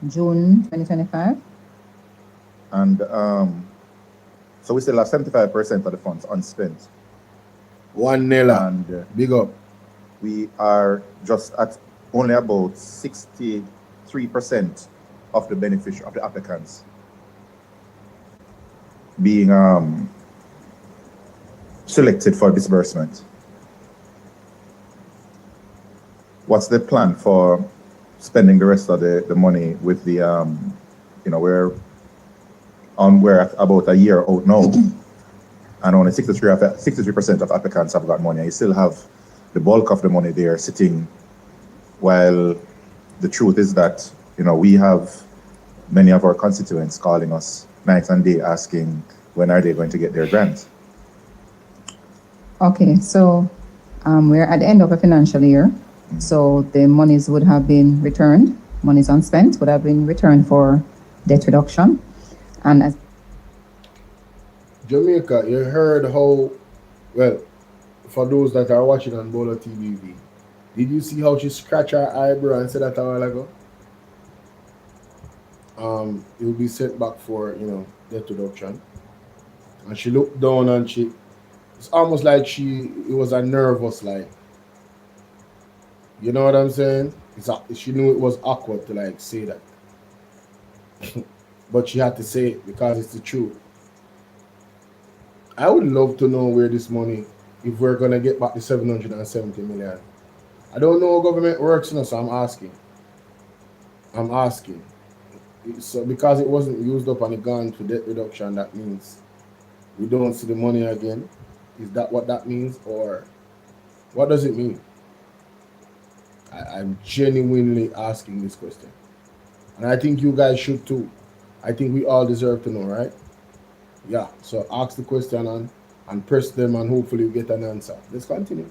June 2025. And so we still have 75% of the funds unspent. 1 nil. And big up. We are just at only about 63% of the beneficiary of the applicants being selected for disbursement. What's the plan for spending the rest of the money with the we're about a year out now, and only 63% of applicants have got money. You still have the bulk of the money there sitting, while the truth is that we have many of our constituents calling us night and day asking when are they going to get their grant. Okay, so we're at the end of a financial year, so the monies would have been returned, monies unspent would have been returned for debt reduction. And as Jamaica, you heard how, well, for those that are watching on Bolo TV, did you see how she scratched her eyebrow and said that a while ago? It will be set back for, debt reduction. And she looked down and it's almost like it was a nervous, like, you know what I'm saying? She knew it was awkward to say that. But she had to say it because it's the truth. I would love to know where this money, if we're going to get back the 770 million. I don't know how government works, so I'm asking. So because it wasn't used up and it gone to debt reduction, that means we don't see the money again. Is that what that means, or what does it mean? I'm genuinely asking this question. And I think you guys should too. I think we all deserve to know, right? Yeah, so ask the question and press them and hopefully we get an answer. Let's continue.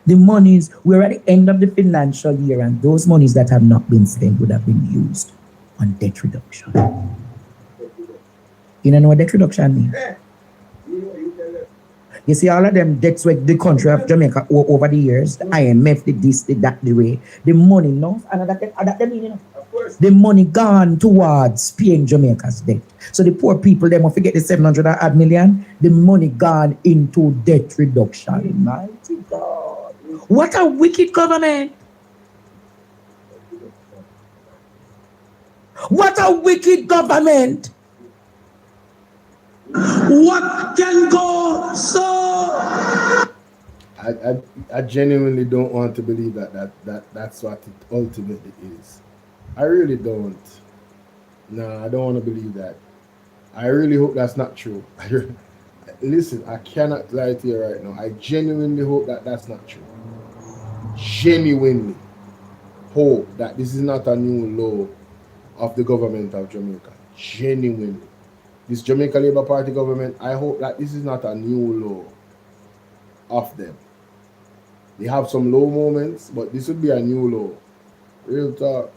The monies, we're at the end of the financial year, and those monies that have not been spent would have been used on debt reduction. You know what debt reduction means? You see all of them debts with the country of Jamaica over the years, the IMF, the this, the that, the way, the money, no? And that mean, the money gone towards paying Jamaica's debt. So the poor people, they must forget the 700 odd million, the money gone into debt reduction. Mighty God. What a wicked government. What a wicked government. What can go so? I genuinely don't want to believe that's what it ultimately is. I really don't. No, I don't want to believe that. I really hope that's not true. Listen, I cannot lie to you right now. I genuinely hope that that's not true. Genuinely hope that this is not a new law of the government of Jamaica. Genuinely. This Jamaica Labour Party government, I hope that this is not a new law of them. They have some low moments, but this would be a new law. Real talk.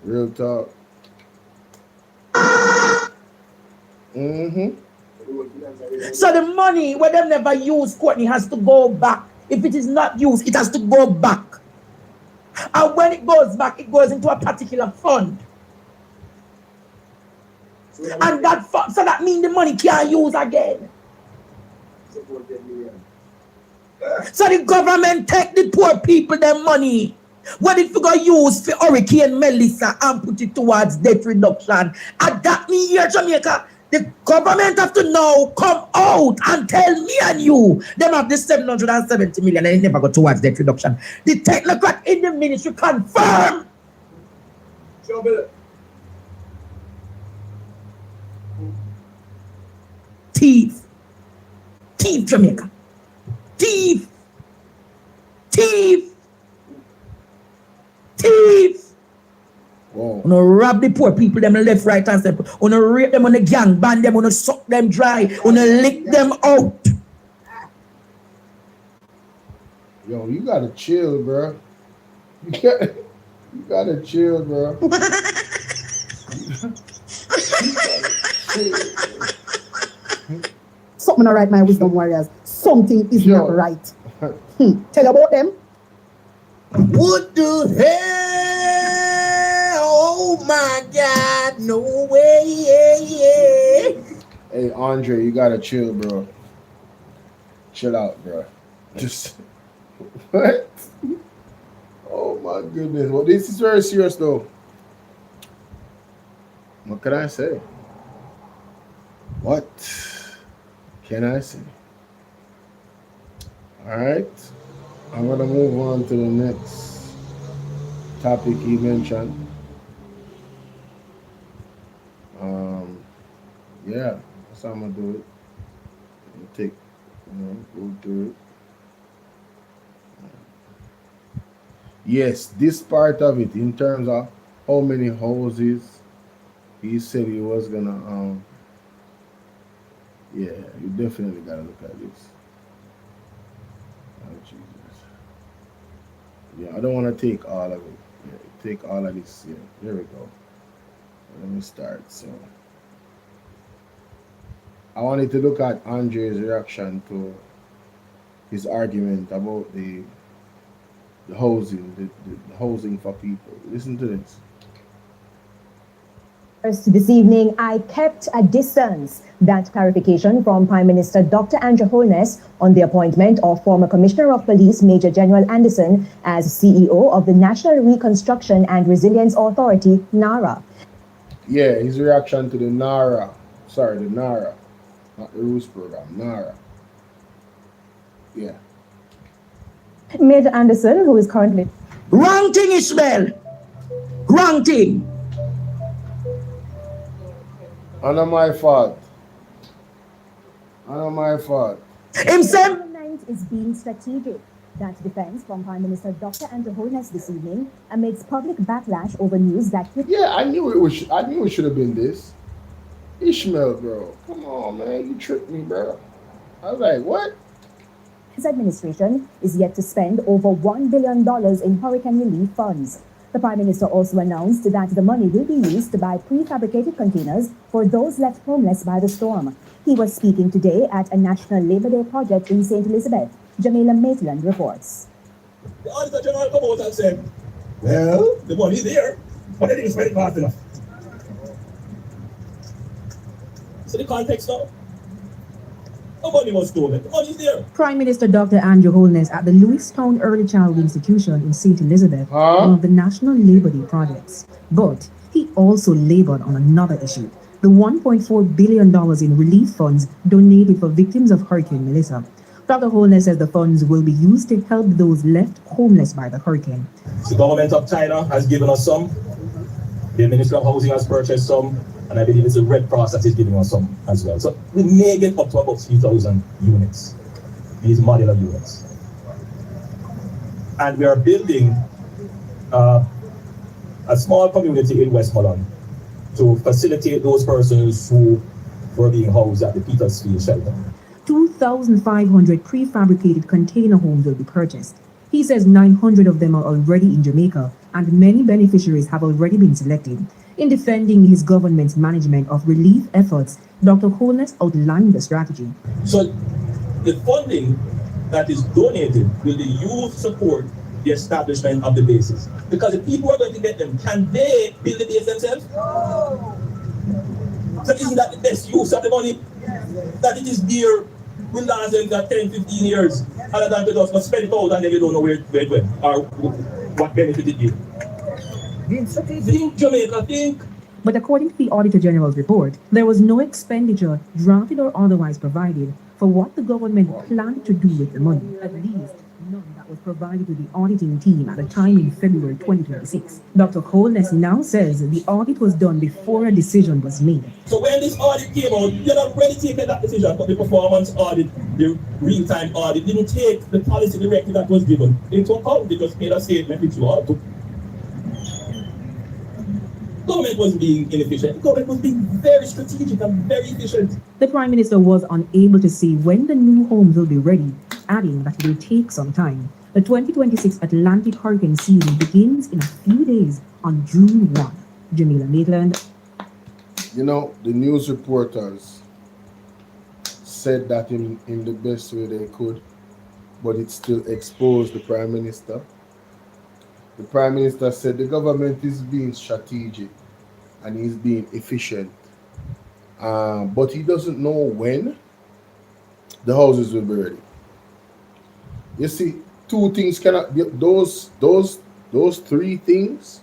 Real talk. So the money, where them never use, Courtney, has to go back. If it is not used, it has to go back. And when it goes back, it goes into a particular fund. And that fund, so that means the money can't use again. So the government take the poor people their money What if we go use for Hurricane Melissa and put it towards debt reduction? And that mean here, Jamaica, the government have to now come out and tell me and you them have this 770 million and it never go towards debt reduction. The technocrat in the ministry confirm. Thief. Thief, Jamaica. Thief. Thief. Thief. Whoa. Wanna rob the poor people, them left, right, and center. Wanna rape them on the gang, ban them, wanna suck them dry, wanna lick them out. Yo, you gotta chill, bro. You gotta chill, bro. Something not right, my wisdom warriors. Something is not right. Tell about them. What the hell? Oh my God, no way. Hey, Andre, you gotta chill, bro. Chill out, bro. Just, what? Oh my goodness. Well, this is very serious, though. What can I say? What can I say? All right. I'm going to move on to the next topic he mentioned. Yeah, that's how I'm going to do it. Go through it. Yes, this part of it, in terms of how many houses, he said he was going to, yeah, you definitely got to look at this. Oh, Jesus. Yeah, I don't want to take all of it. Yeah, take all of this. Yeah, there we go. Let me start. So, I wanted to look at Andre's reaction to his argument about the housing, the housing for people. Listen to this. This evening, I kept a distance. That clarification from Prime Minister Dr. Andrew Holness on the appointment of former Commissioner of Police Major General Anderson as CEO of the National Reconstruction and Resilience Authority, NARA. Yeah, his reaction to the NARA. Sorry, the NARA. Not the Roost program, NARA. Yeah. Major Anderson, who is currently... Wrong thing, Ishmael. Wrong thing. Not my fault. Not my fault. Himself is being strategic. That defense from Prime Minister Dr. Andrew Holness this evening amidst public backlash over news that... Yeah, I knew it should have been this. Ishmael, bro. Come on, man. You tricked me, bro. I was like, what? His administration is yet to spend over $1 billion in hurricane relief funds. The Prime Minister also announced that the money will be used to buy prefabricated containers for those left homeless by the storm. He was speaking today at a National Labor Day project in St. Elizabeth. Jamila Maitland reports. The Auditor General come out and said, well, the money's there, but they didn't spend it fast enough. So the context now? The money was stolen. The money's there. Prime Minister Dr. Andrew Holness at the Lewistown Early Childhood Institution in St. Elizabeth, one of the National Labor Day projects. But he also labored on another issue, the $1.4 billion in relief funds donated for victims of Hurricane Melissa. Dr. Holness says the funds will be used to help those left homeless by the hurricane. The government of China has given us some. The Ministry of Housing has purchased some. And I believe it's the Red Cross that is giving us some as well. So we may get up to about 3,000 units, these modular units. And we are building a small community in Westmoreland to facilitate those persons who were being housed at the Petersfield shelter. 2,500 prefabricated container homes will be purchased. He says 900 of them are already in Jamaica, and many beneficiaries have already been selected. In defending his government's management of relief efforts, Dr. Holness outlined the strategy. So the funding that is donated will be used to support the establishment of the bases. Because the people who are going to get them, can they build the base themselves? So isn't that the best use of the money? That it is there, will last them for 10, 15 years, other than to just spend it out and then you don't know where it went. Or what benefit it did. Think, Jamaica, think. But according to the Auditor General's report, there was no expenditure, drafted or otherwise provided, for what the government planned to do with the money. At least none that was provided to the auditing team at the time in February 2026. Dr. Holness now says the audit was done before a decision was made. So when this audit came out, you're not ready to take that decision, but the performance audit, the real-time audit, didn't take the policy directive that was given into account. They just made a statement which you all took. Government wasn't being inefficient. Government was being very strategic and very efficient. The Prime Minister was unable to say when the new homes will be ready, adding that it will take some time. The 2026 Atlantic hurricane season begins in a few days on June 1. Jamila Maitland. You know, the news reporters said that in the best way they could, but it still exposed the Prime Minister. The Prime Minister said the government is being strategic and he's being efficient, but he doesn't know when the houses will be ready. You see, two things cannot be, those three things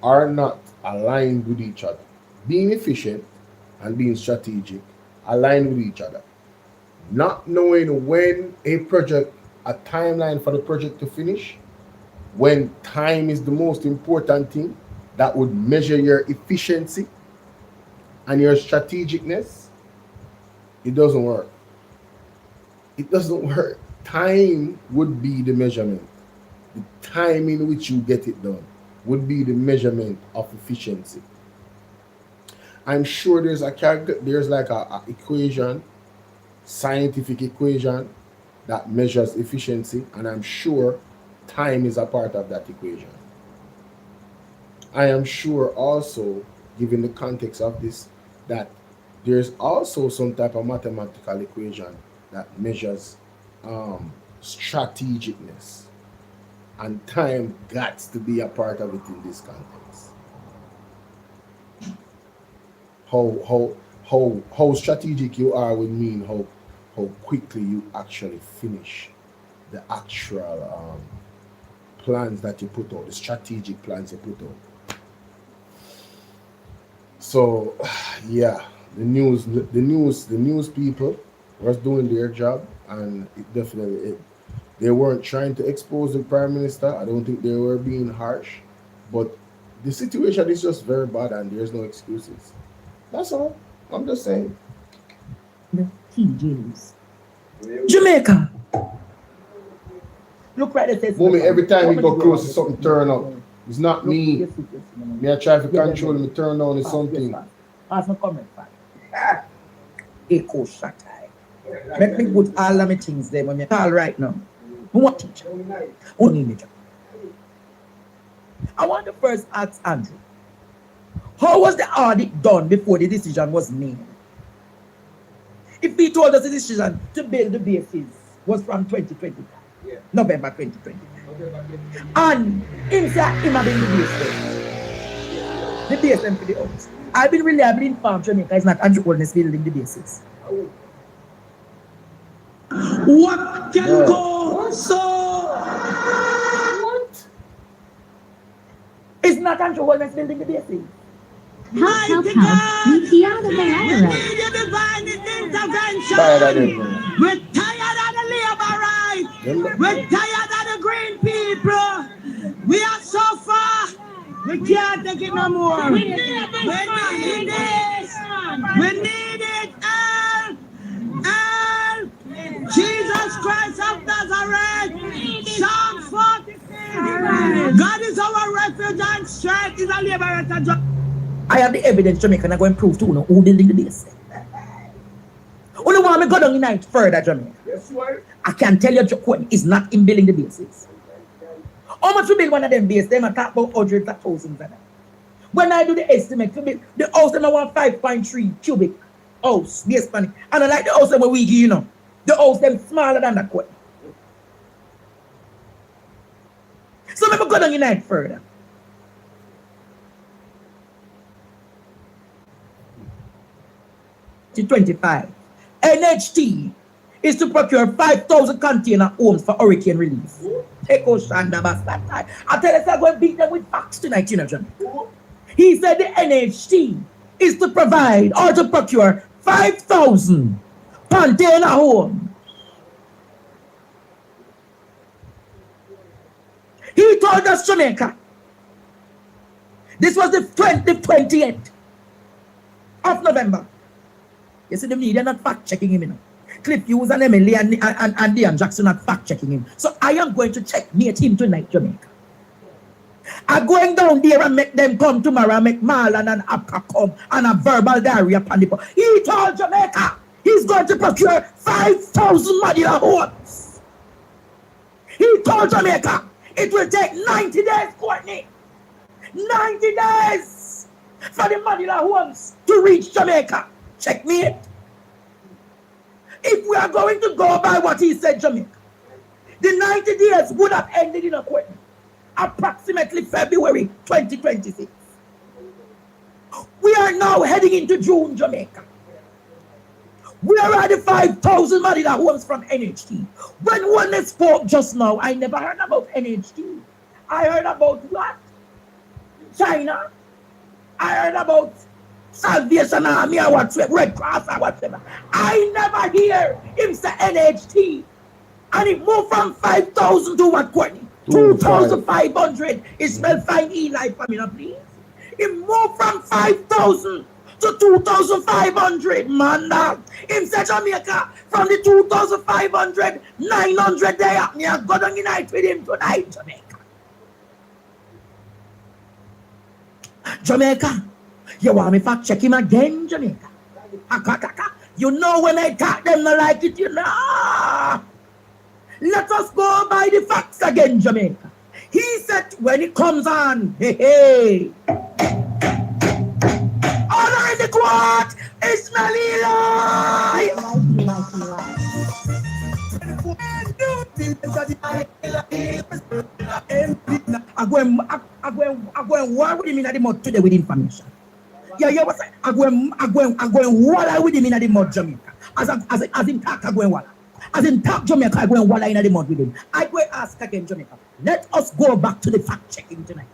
are not aligned with each other. Being efficient and being strategic align with each other. Not knowing when a timeline for the project to finish, when time is the most important thing that would measure your efficiency and your strategicness, it doesn't work. It doesn't work. Time would be the measurement. The time in which you get it done would be the measurement of efficiency. I'm sure there's like a equation, scientific equation that measures efficiency, and I'm sure time is a part of that equation. I am sure also, given the context of this, that there's also some type of mathematical equation that measures strategicness, and time got to be a part of it in this context. How strategic you are would mean how quickly you actually finish the actual plans that you put out, the strategic plans you put out. So, yeah, the news people was doing their job, and it definitely they weren't trying to expose the Prime Minister. I don't think they were being harsh, but the situation is just very bad, and there's no excuses. That's all. I'm just saying. The TJs. Jamaica. Look right at this. Mommy, every time we go close to something turn up. It's not me. Me I try to control me turn down is something. Pass no comment back. Echo shot. Make me put all of my things there when you call right now. Who want teacher? Only me. I want to first ask Andrew. How was the audit done before the decision was made? If he told us the decision to build the bases was from 2020, November 2020. And inside him have been the base them for the house. I've been reliably informed Jamaica is not Andrew Holness building the bases. What can go so? What? It's not Andrew Holness building the bases. Help, meet the other way. We need your divine intervention. We're tired of the labor rights. We're tired of the green people. We are so far. We can't take it no more. We need this. We need it. Help. Help. Jesus Christ of Nazareth. Psalm 46. God is our refuge and strength. Is a liberator. I have the evidence, Jamaica, and I'm going to prove to you who building the base. Only want me go down in further, Jamaica. Yes, sir. I can tell you, Joe is not in building the bases. How much we build one of them bases? They might talk about hundreds of thousands of them. When I do the estimate, to build the house, they want 5.3 cubic house, base plan. And I like the house that we give, you know. The house them smaller than that quote. So let me go down in further. To 25. NHT is to procure 5,000 container homes for hurricane relief. Take Oshanda Bastard. I tell you, I'm going to beat them with facts tonight, you know, John. He said the NHT is to provide or to procure 5,000 container homes. He told us Jamaica. This was the 28th of November. You see, the media not fact-checking him, you know. Cliff Hughes and Emily and Dean Jackson not fact-checking him. So I am going to checkmate him tonight, Jamaica. I'm going down there and make them come tomorrow and make Marlon and Apka come and a verbal diarrhea upon the. He told Jamaica he's going to procure 5,000 modular homes. He told Jamaica it will take 90 days, Courtney. 90 days for the modular homes to reach Jamaica. Checkmate. If we are going to go by what he said, Jamaica, the 90 days would have ended in a Courtney. Approximately February 2026. We are now heading into June, Jamaica. Where are the 5,000 modular homes from NHT? When Holness spoke just now, I never heard about NHT. I heard about what? China. I heard about Salvation Army or whatever, Red Cross or whatever. I never hear him say NHT. And it moved from 5,000 to what, Courtney? 2,500. It spelled fine Eli for me, please. It moved from 5,000 to 2,500, man. In Jamaica, from the 2,500, 900 there. Me are going to unite with him tonight, Jamaica. Jamaica, you want me fact check him again, Jamaica? You know when I talk them not like it, you know. Let us go by the facts again, Jamaica. He said when it comes on, hey. Honor in the court, Ismail Eli. I go and war with him in the mud today with information. Yeah, what's that? I go and war with him in the mud, Jamaica. As in talk, I go and war. As in talk Jamaica, I go and walla in the mud with him. I go and ask again, Jamaica. Let us go back to the fact-checking tonight.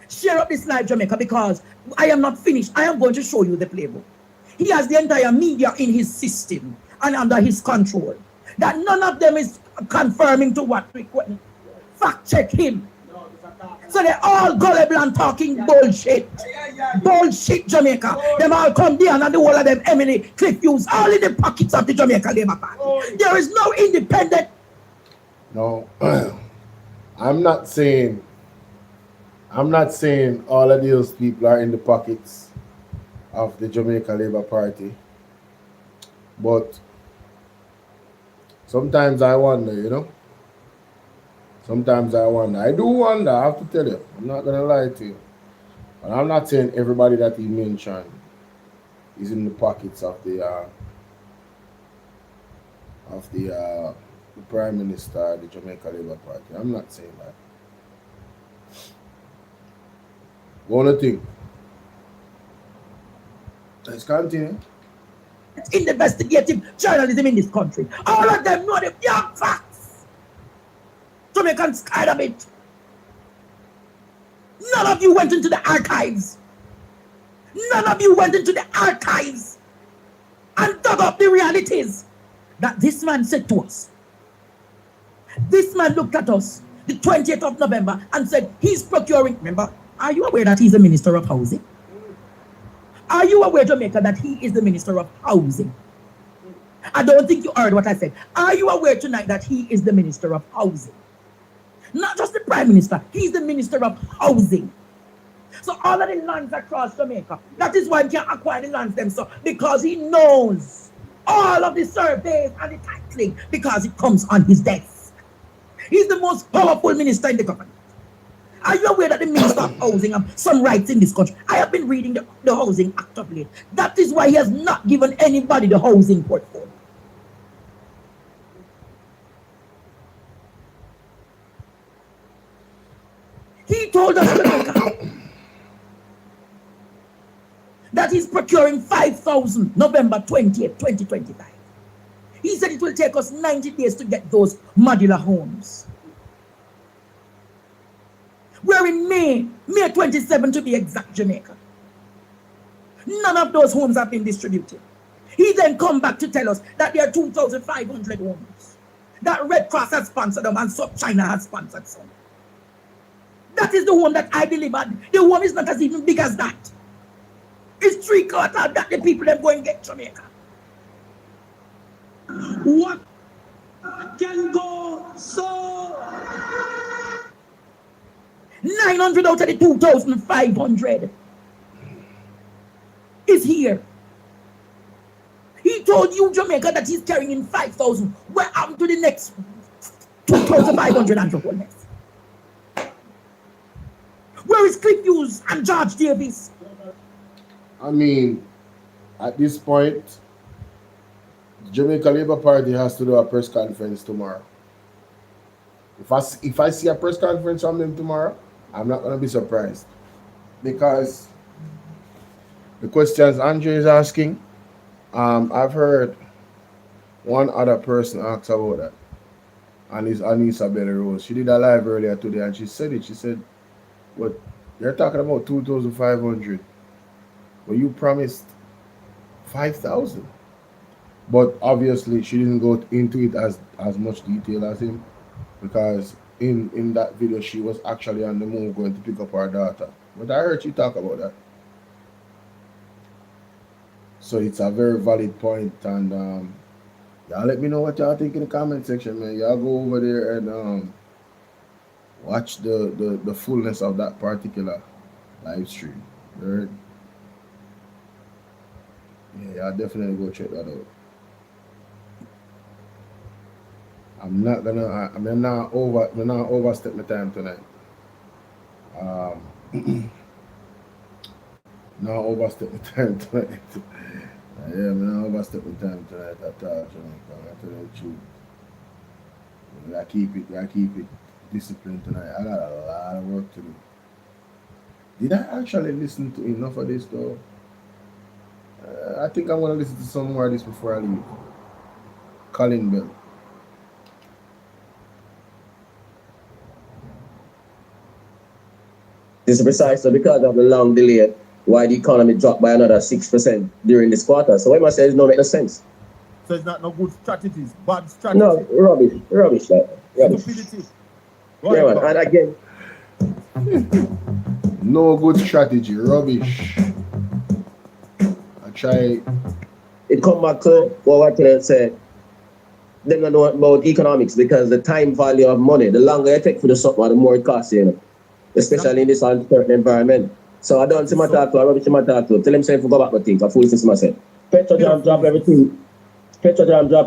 Share up this live, Jamaica, because I am not finished. I am going to show you the playbook. He has the entire media in his system and under his control. That none of them is confirming to what we fact-check him. So they're all gullible and talking bullshit. Bullshit, Jamaica. Them all come there and the whole of them, Emily, Cliff Hughes, all in the pockets of the Jamaica Labour Party. There is no independent. No, I'm not saying all of those people are in the pockets of the Jamaica Labour Party. But sometimes I wonder, you know. Sometimes I wonder. I do wonder, I have to tell you. I'm not going to lie to you. But I'm not saying everybody that he mentioned is in the pockets of the Prime Minister of the Jamaica Labour Party. I'm not saying that. One thing. Let's continue. In the investigative journalism in this country. All of them know the young facts. Jamaicans scared of it. None of you went into the archives. None of you went into the archives and dug up the realities that this man said to us. This man looked at us the 20th of November and said he's procuring. Remember, are you aware that he's the Minister of Housing? Are you aware, Jamaica, that he is the Minister of Housing? I don't think you heard what I said. Are you aware tonight that he is the Minister of Housing? Not just the Prime Minister, he's the Minister of Housing. So all of the lands across Jamaica, that is why he can't acquire the lands themselves, because he knows all of the surveys and the titling, because it comes on his desk. He's the most powerful minister in the government. Are you aware that the Minister of Housing has some rights in this country? I have been reading the Housing Act of late. That is why he has not given anybody the housing portfolio. He told us that he's procuring procuring 5,000 November 20th, 2025. He said it will take us 90 days to get those modular homes. We're in May 27 to be exact, Jamaica. None of those homes have been distributed. He then come back to tell us that there are 2,500 homes. That Red Cross has sponsored them and China has sponsored some. That is the home that I delivered. The home is not as even big as that. It's 3/4 that the people them go and get Jamaica. What can go so? 900 out of the 2,500 is here. He told you, Jamaica, that he's carrying in 5,000. Where am to the next 2,500 and Holness? Where is Cliff Hughes and George Davis? I mean, at this point, the Jamaica Labour Party has to do a press conference tomorrow. If I see a press conference from them tomorrow, I'm not going to be surprised. Because the questions Andre is asking, I've heard one other person ask about that. And it's Anissa Belly Rose. She did a live earlier today and she said it. She said, "But you're talking about 2,500. But you promised 5,000. But obviously she didn't go into it as much detail as him. Because in that video she was actually on the move going to pick up her daughter. But I heard you talk about that. So it's a very valid point, and y'all let me know what y'all think in the comment section, man. Y'all go over there and watch the fullness of that particular live stream. Right? Yeah, y'all definitely go check that out. I'm not overstep my time tonight. Not overstep my time tonight. Yeah, I'm not overstep my time tonight at all. I tell you the truth. I keep it disciplined tonight. I got a lot of work to do. Did I actually listen to enough of this though? I think I'm gonna listen to some more of this before I leave. Colin Bell. This is precisely because of the long delay why the economy dropped by another 6% during this quarter. So what I say is no make no sense. So it's not no good strategies, bad strategy. No, rubbish. Stupidity. Yeah, man. And again, no good strategy, rubbish. I try. It come back to what I said. They don't know about economics because the time value of money, the longer it takes for the something, the more it costs, you know. Especially in this uncertain environment. So I don't see my talk to, I rubbish my talk to. Tell him say if I go back my things, I fool this myself. Petrojam drop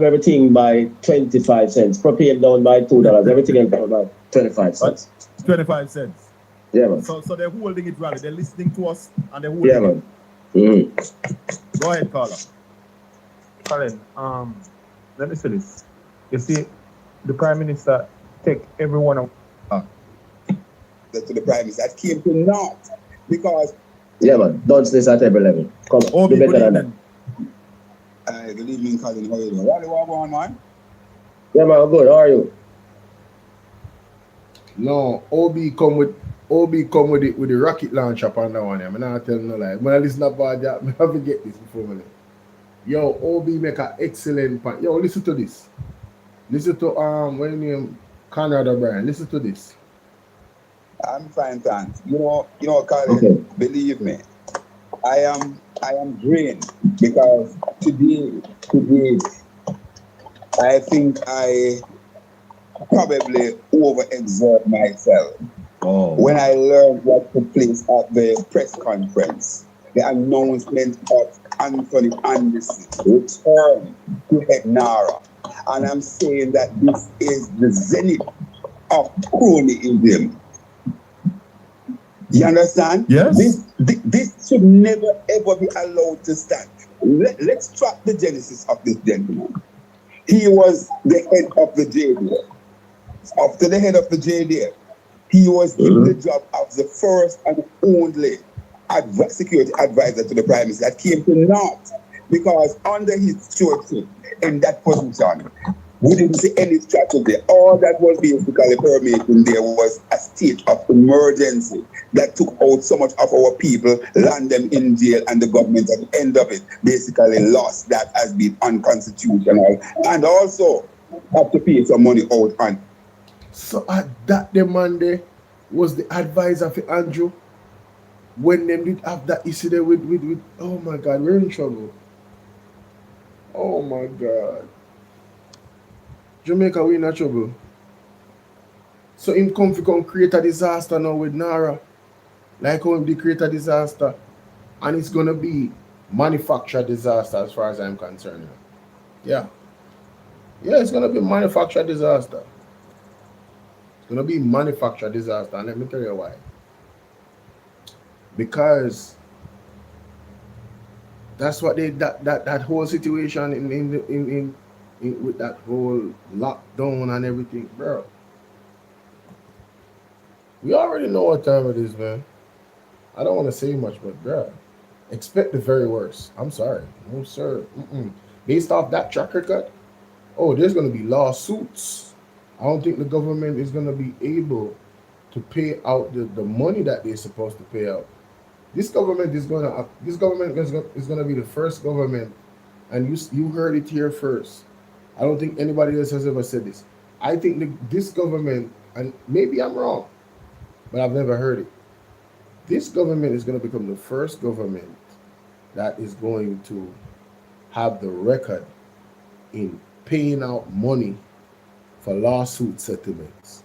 everything by 25 cents. Propane down by $2. Everything else down by 25 cents. 25 cents. Yeah, man. So they're holding it rally. They're listening to us and they're holding it. Man. Mm-hmm. Go ahead, Carla. Colin, let me say this. You see, the Prime Minister take everyone out. To the Prime Minister that came to naught because. Yeah, man. Don't say that at every level. Come on. Do better than that. Good evening, Colin. How are you doing? What going on, man? Yeah, man. Good. How are you? No, OB come with the rocket launcher up on that one. I'm not telling no lie. When I listen about that, I have to get this before me. Yo, OB make an excellent point. Yo, listen to this. Listen to what you name Conrad O'Brien. Listen to this. I'm fine, thanks. You know, Colin, believe me, I am drained because today, I think I probably overexert myself. When I learned what took place at the press conference, the announcement of Anthony Anderson return to Hegnara. And I'm saying that this is the zenith of cronyism. You understand? Yes. This should never ever be allowed to stand. Let's track the genesis of this gentleman. He was the head of the JDF. After the head of the JDF, he was in the job of the first and only security advisor to the Prime Minister that came to naught because under his stewardship in that position, we didn't see any strategy. All that was basically permeating there was a state of emergency that took out so much of our people, land them in jail, and the government at the end of it basically lost that as being unconstitutional, and also have to pay some money out on. So at that the Monday was the advisor for Andrew when they did have that issue there with oh my God, we're in trouble. Oh my God. Jamaica, we're in trouble. So him come create a disaster now with Nara. Like how him create a disaster. And it's gonna be manufactured disaster as far as I'm concerned. Yeah. Yeah, it's gonna be manufactured disaster. It's gonna be manufactured disaster, and let me tell you why. Because that's what they that whole situation in with that whole lockdown and everything, bro. We already know what time it is, man. I don't want to say much, but bro, expect the very worst. I'm sorry, no sir. Based off that track record, oh, there's gonna be lawsuits. I don't think the government is gonna be able to pay out the money that they're supposed to pay out. This government is gonna be the first government, and you heard it here first. I don't think anybody else has ever said this. I think this government, and maybe I'm wrong, but I've never heard it. This government is going to become the first government that is going to have the record in paying out money for lawsuit settlements.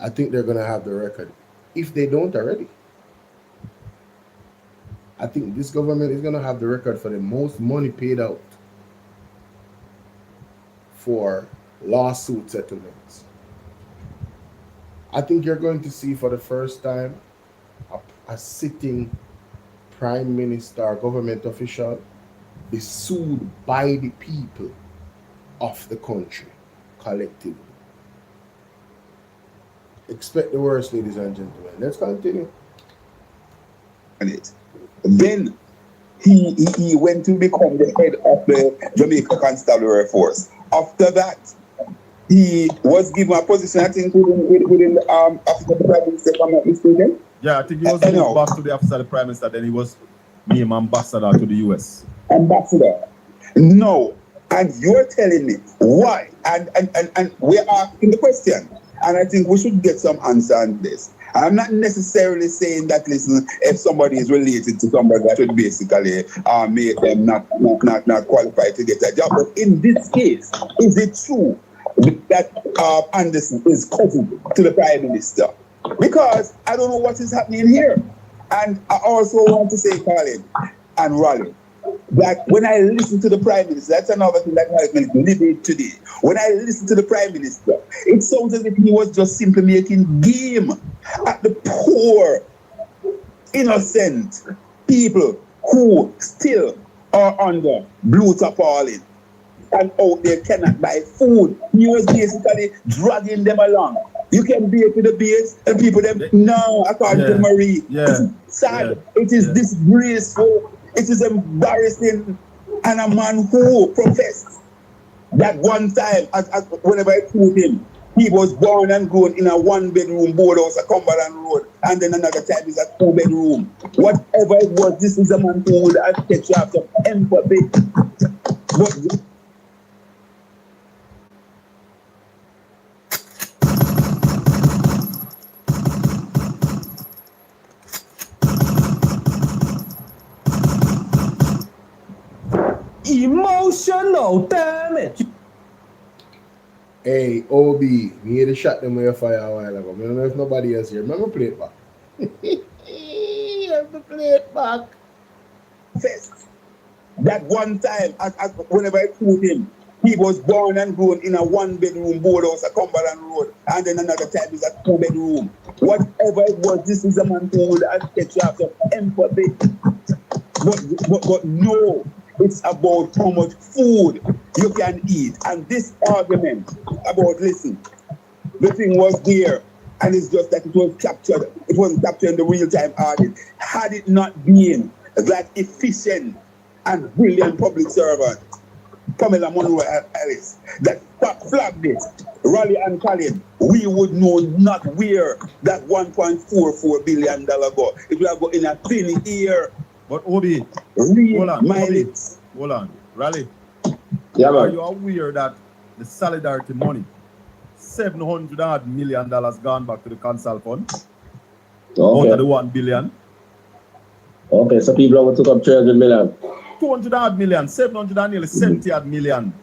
I think they're going to have the record, if they don't already. I think this government is going to have the record for the most money paid out for lawsuit settlements. I think you're going to see for the first time a sitting prime minister, government official, be sued by the people of the country collectively. Expect the worst, ladies and gentlemen. Let's continue. Then he went to become the head of the Jamaica Constabulary Force. After that, he was given a position, I think, within the office of the Prime Minister, if I'm not mistaken. Yeah, I think he was moved back to the office of the Prime Minister, then he was named ambassador to the US. Ambassador. No. And you're telling me why? And we're asking the question. And I think we should get some answer on this. I'm not necessarily saying that, listen, if somebody is related to somebody, that would basically make them not qualified to get a job. But in this case, is it true that Anderson is cousin to the Prime Minister? Because I don't know what is happening here. And I also want to say, Colin and Raleigh, that when I listen to the Prime Minister, that's another thing that has been living today. When I listen to the Prime Minister, it sounds as if he was just simply making game at the poor, innocent people who still are under blue tarpaulin and out there cannot buy food. He was basically dragging them along. You can be up with the base and people them, no, according to Marie. It's sad. It is disgraceful. It is embarrassing. And a man who professed that one time, whenever I told him, he was born and grown in a one-bedroom boardhouse at Cumberland Road, and then another time is a two-bedroom. Whatever it was, this is a man who would have taken after empathy. But emotional damage. Hey, OB, me had to shot them with a fire a while ago. I don't know if nobody else here. Remember, play it back. You have to play it back. That one time, whenever I told him, he was born and grown in a one-bedroom boardhouse at Cumberland Road, and then another time is a two-bedroom. Whatever it was, this is a man who would have taken after empathy. But no. It's about how much food you can eat. And this argument about, listen, the thing was there And it's just that it was captured. It wasn't captured in the real-time audit. Had it not been that efficient and brilliant public servant, Pamela Monroe Ellis, that flagged this, Raleigh and Colin, we would know not where that $1.44 billion go. It would have got in a thin ear. But Obi, hold on, Raleigh. Yeah, man. Are you aware that the solidarity money, $700 million gone back to the council fund? Okay. Out of the $1 billion. Okay, so people have took up 300 million. 200 million, 700 and nearly 70 million.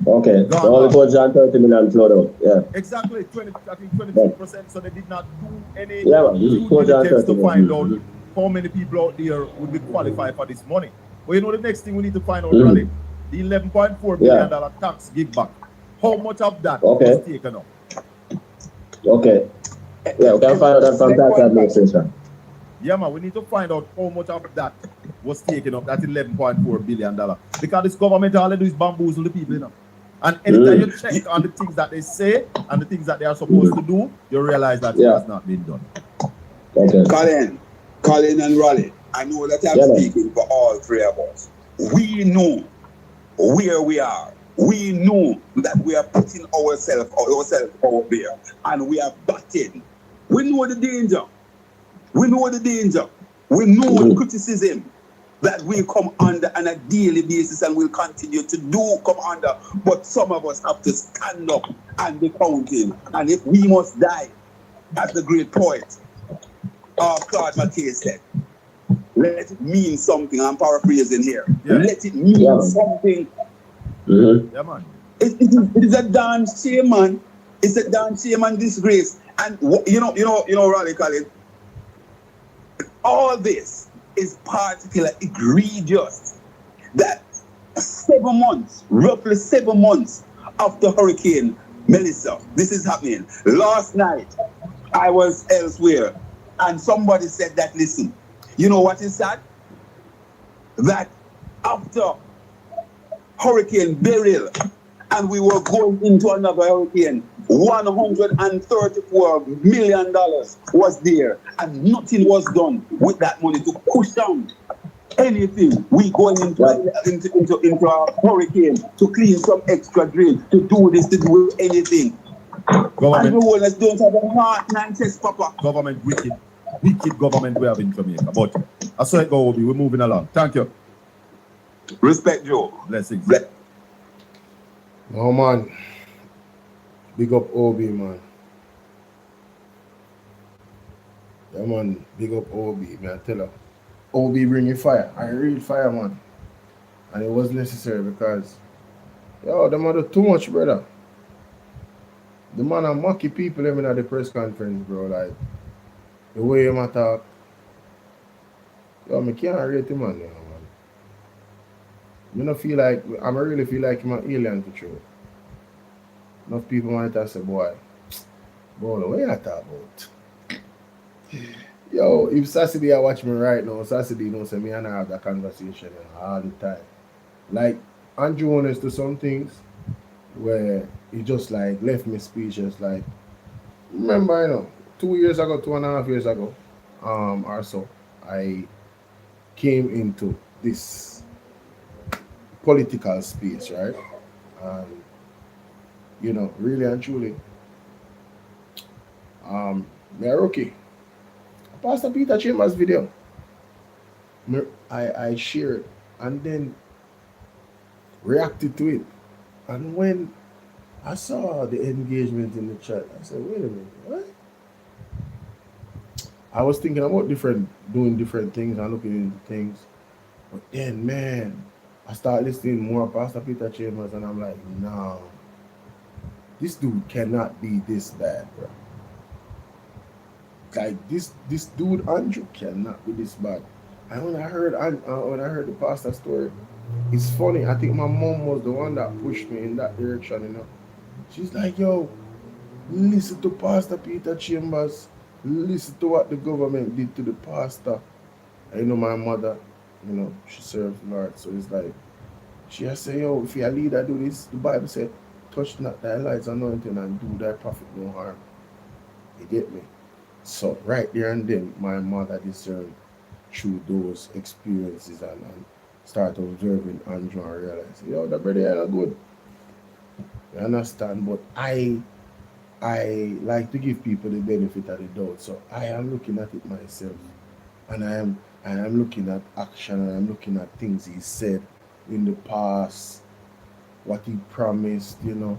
Okay, so only 230 million flowed out. Yeah. Exactly, I think 23%. So they did not do any due diligence to find out how many people out there would be qualified for this money. But you know the next thing we need to find out, Raleigh, the $11.4 billion tax give back. How much of that was taken up? Okay. Yeah, we can find out that from tax administration. Yeah, man, we need to find out how much of that was taken up, that $11.4 billion. Because this government, all they do is bamboozle the people, you know. And anytime you check on the things that they say and the things that they are supposed to do, you realize that it has not been done. Okay. Colin and Raleigh, I know that I'm speaking for all three of us. We know where we are. We know that we are putting ourselves out there and we are batting. We know the danger. We know the danger. We know the criticism that we come under on a daily basis and will continue to come under. But some of us have to stand up and be counting. And if we must die, as the great poet Claude McKay said, let it mean something. I'm paraphrasing here. Yeah. Let it mean something. Yeah, man. It is a damn shame, man. It's a damn shame and disgrace. And you know, Raleigh Colin, all this is particularly egregious that roughly 7 months after Hurricane Melissa, this is happening. Last night, I was elsewhere and somebody said that, listen, you know what is sad? That after Hurricane Beryl and we were going into another hurricane, $134 million was there and nothing was done with that money to push down anything. We going into a hurricane to clean some extra drain, to do this, to do anything. Government, and the owners don't have a heart, nine chest, Papa. Government wicked government we have in Jamaica. But I saw it go, Obi. We're moving along. Thank you. Respect, Joe. Blessings. Oh, man. Big up Obi, man. Yeah, man. Big up Obi, man. I tell her. Obi bringing fire. I read fire, man. And it was necessary because, yo, the man do too much, brother. The man are mocky people even at the press conference, bro. Like, the way him talk. Yo, I can't rate him, man. I don't feel like, I really feel like I'm an alien for sure. Enough people might have said, boy, Bolo, what you talk about? Yo, if Saturday I watch me right now, Saturday don't say me and I have that conversation all the time. Like, Andrew Holness do some things where he just like left me speechless. Like, remember, you know, 2.5 years ago, or so, I came into this political space, right? And you know, really and truly, me a rookie. Pastor Peter Chambers video, I shared and then reacted to it. And when I saw the engagement in the chat, I said, wait a minute, what? I was thinking about doing different things and looking into things. But then, man, I started listening more Pastor Peter Chambers and I'm like, no, this dude cannot be this bad, bro. Like this dude Andrew cannot be this bad. And when I heard the pastor story, it's funny. I think my mom was the one that pushed me in that direction, you know. She's like, yo, listen to Pastor Peter Chambers, listen to what the government did to the pastor. And you know, my mother, you know, she serves the Lord. So it's like, she has said, yo, if your leader do this, the Bible said, touch not thy lights anointing and do thy prophet no harm. You get me? So right there and then, my mother discerned through those experiences and start observing Andrew and realize, yo, the brother are good. You understand? But I like to give people the benefit of the doubt. So I am looking at it myself. And I am looking at action, and I'm looking at things he said in the past, what he promised, you know,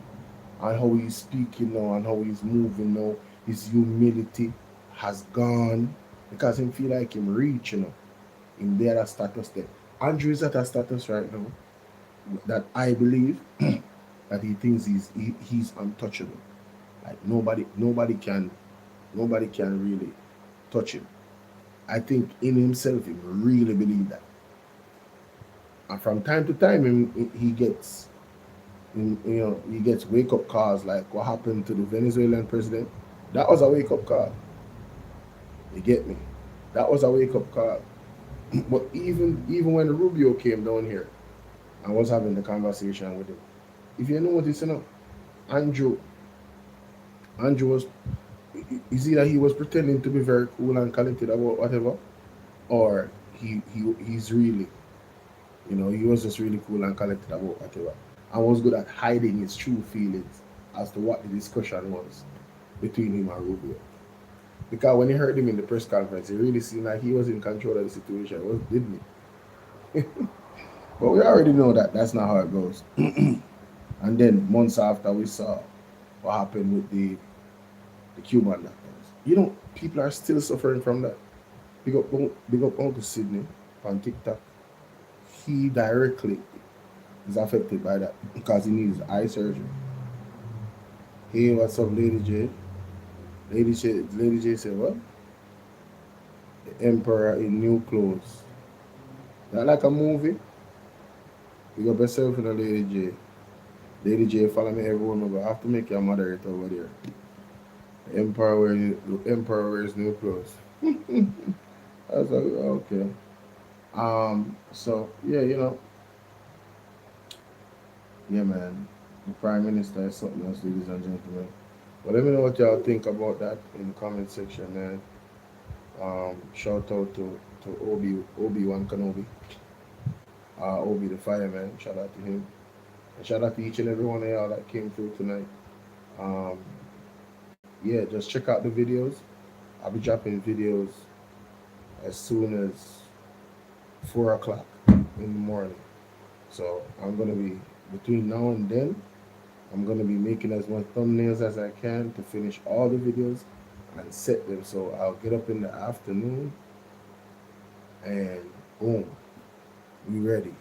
and how he's speaking now and how he's moving now. His humility has gone because he feel like him reach, you know, in their status there. Andrew is at a status right now that I believe that he thinks he's untouchable. Like nobody can really touch him. I think in himself he really believe that. And from time to time he gets wake up calls like what happened to the Venezuelan president. That was a wake up call. You get me? That was a wake up call. But even when Rubio came down here, I was having the conversation with him. If you notice, you know, Andrew was, is either he was pretending to be very cool and collected about whatever, or he's really, you know, he was just really cool and collected about whatever. And was good at hiding his true feelings as to what the discussion was between him and Rubio. Because when he heard him in the press conference, it really seemed like he was in control of the situation, didn't he? But we already know that that's not how it goes. And then months after, we saw what happened with the Cuban doctors. You know, people are still suffering from that. Big up Uncle Sydney on TikTok. He directly is affected by that because he needs eye surgery. Hey, what's up, Lady J? Lady J said, what? The Emperor in new clothes. That like a movie? Big up yourself in a Lady J. Lady J, follow me everyone, but I have to make you a moderator over there. The Emperor wears new clothes. I was like, okay. So yeah, you know. Yeah, man. The Prime Minister is something else, ladies and gentlemen. But let me know what y'all think about that in the comment section, man. Shout out to Obi-Wan Kenobi. Obi the Fireman. Shout out to him. And shout out to each and every one of y'all that came through tonight. Yeah, just check out the videos. I'll be dropping videos as soon as 4 o'clock in the morning. So I'm gonna be, between now and then, I'm gonna be making as much thumbnails as I can to finish all the videos and set them. So I'll get up in the afternoon and boom, we ready.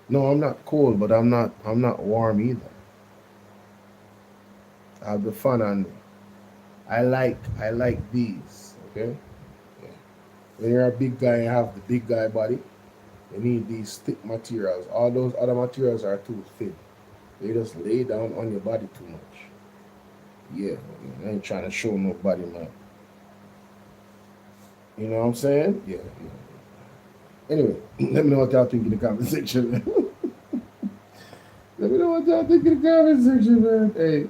No, I'm not cold, but I'm not warm either. I have the fun on me. I like these, okay? Yeah. When you're a big guy and have the big guy body, you need these thick materials. All those other materials are too thin. They just lay down on your body too much. Yeah, I ain't trying to show nobody, man. You know what I'm saying? Yeah. Anyway, let me know what y'all think in the comment section, man. Let me know what y'all think in the comment section, man. Hey,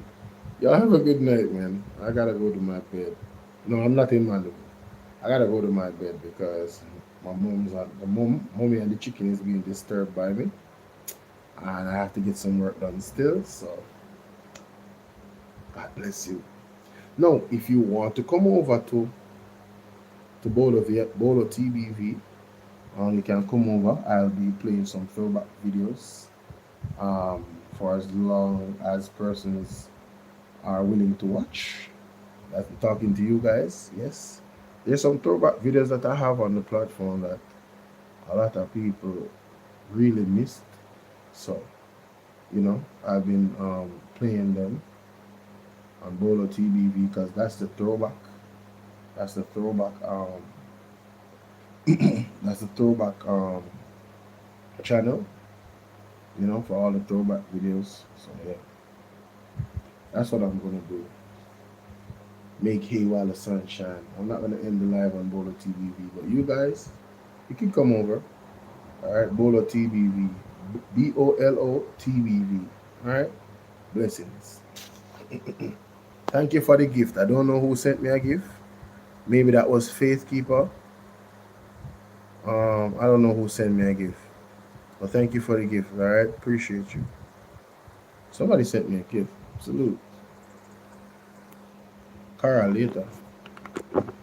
y'all have a good night, man. I gotta go to my bed. No, I'm not in my living. I gotta go to my bed because my mommy and the chicken is being disturbed by me. And I have to get some work done still, so God bless you. Now, if you want to come over to Bolo TBV, you can come over. I'll be playing some throwback videos for as long as persons are willing to watch. I'm talking to you guys, yes. There's some throwback videos that I have on the platform that a lot of people really missed. So, you know, I've been playing them on Bolo TBV because that's the throwback. That's the throwback. That's the throwback channel. You know, for all the throwback videos. So yeah, that's what I'm gonna do. Make hay while the sun shine. I'm not gonna end the live on Bolo TBV, but you guys, you can come over. All right, Bolo TBV. BOLO TBV. All right, blessings. Thank you for the gift. I don't know who sent me a gift. Maybe that was Faith Keeper. I don't know who sent me a gift. But thank you for the gift. All right, appreciate you. Somebody sent me a gift. Salute. Carl later.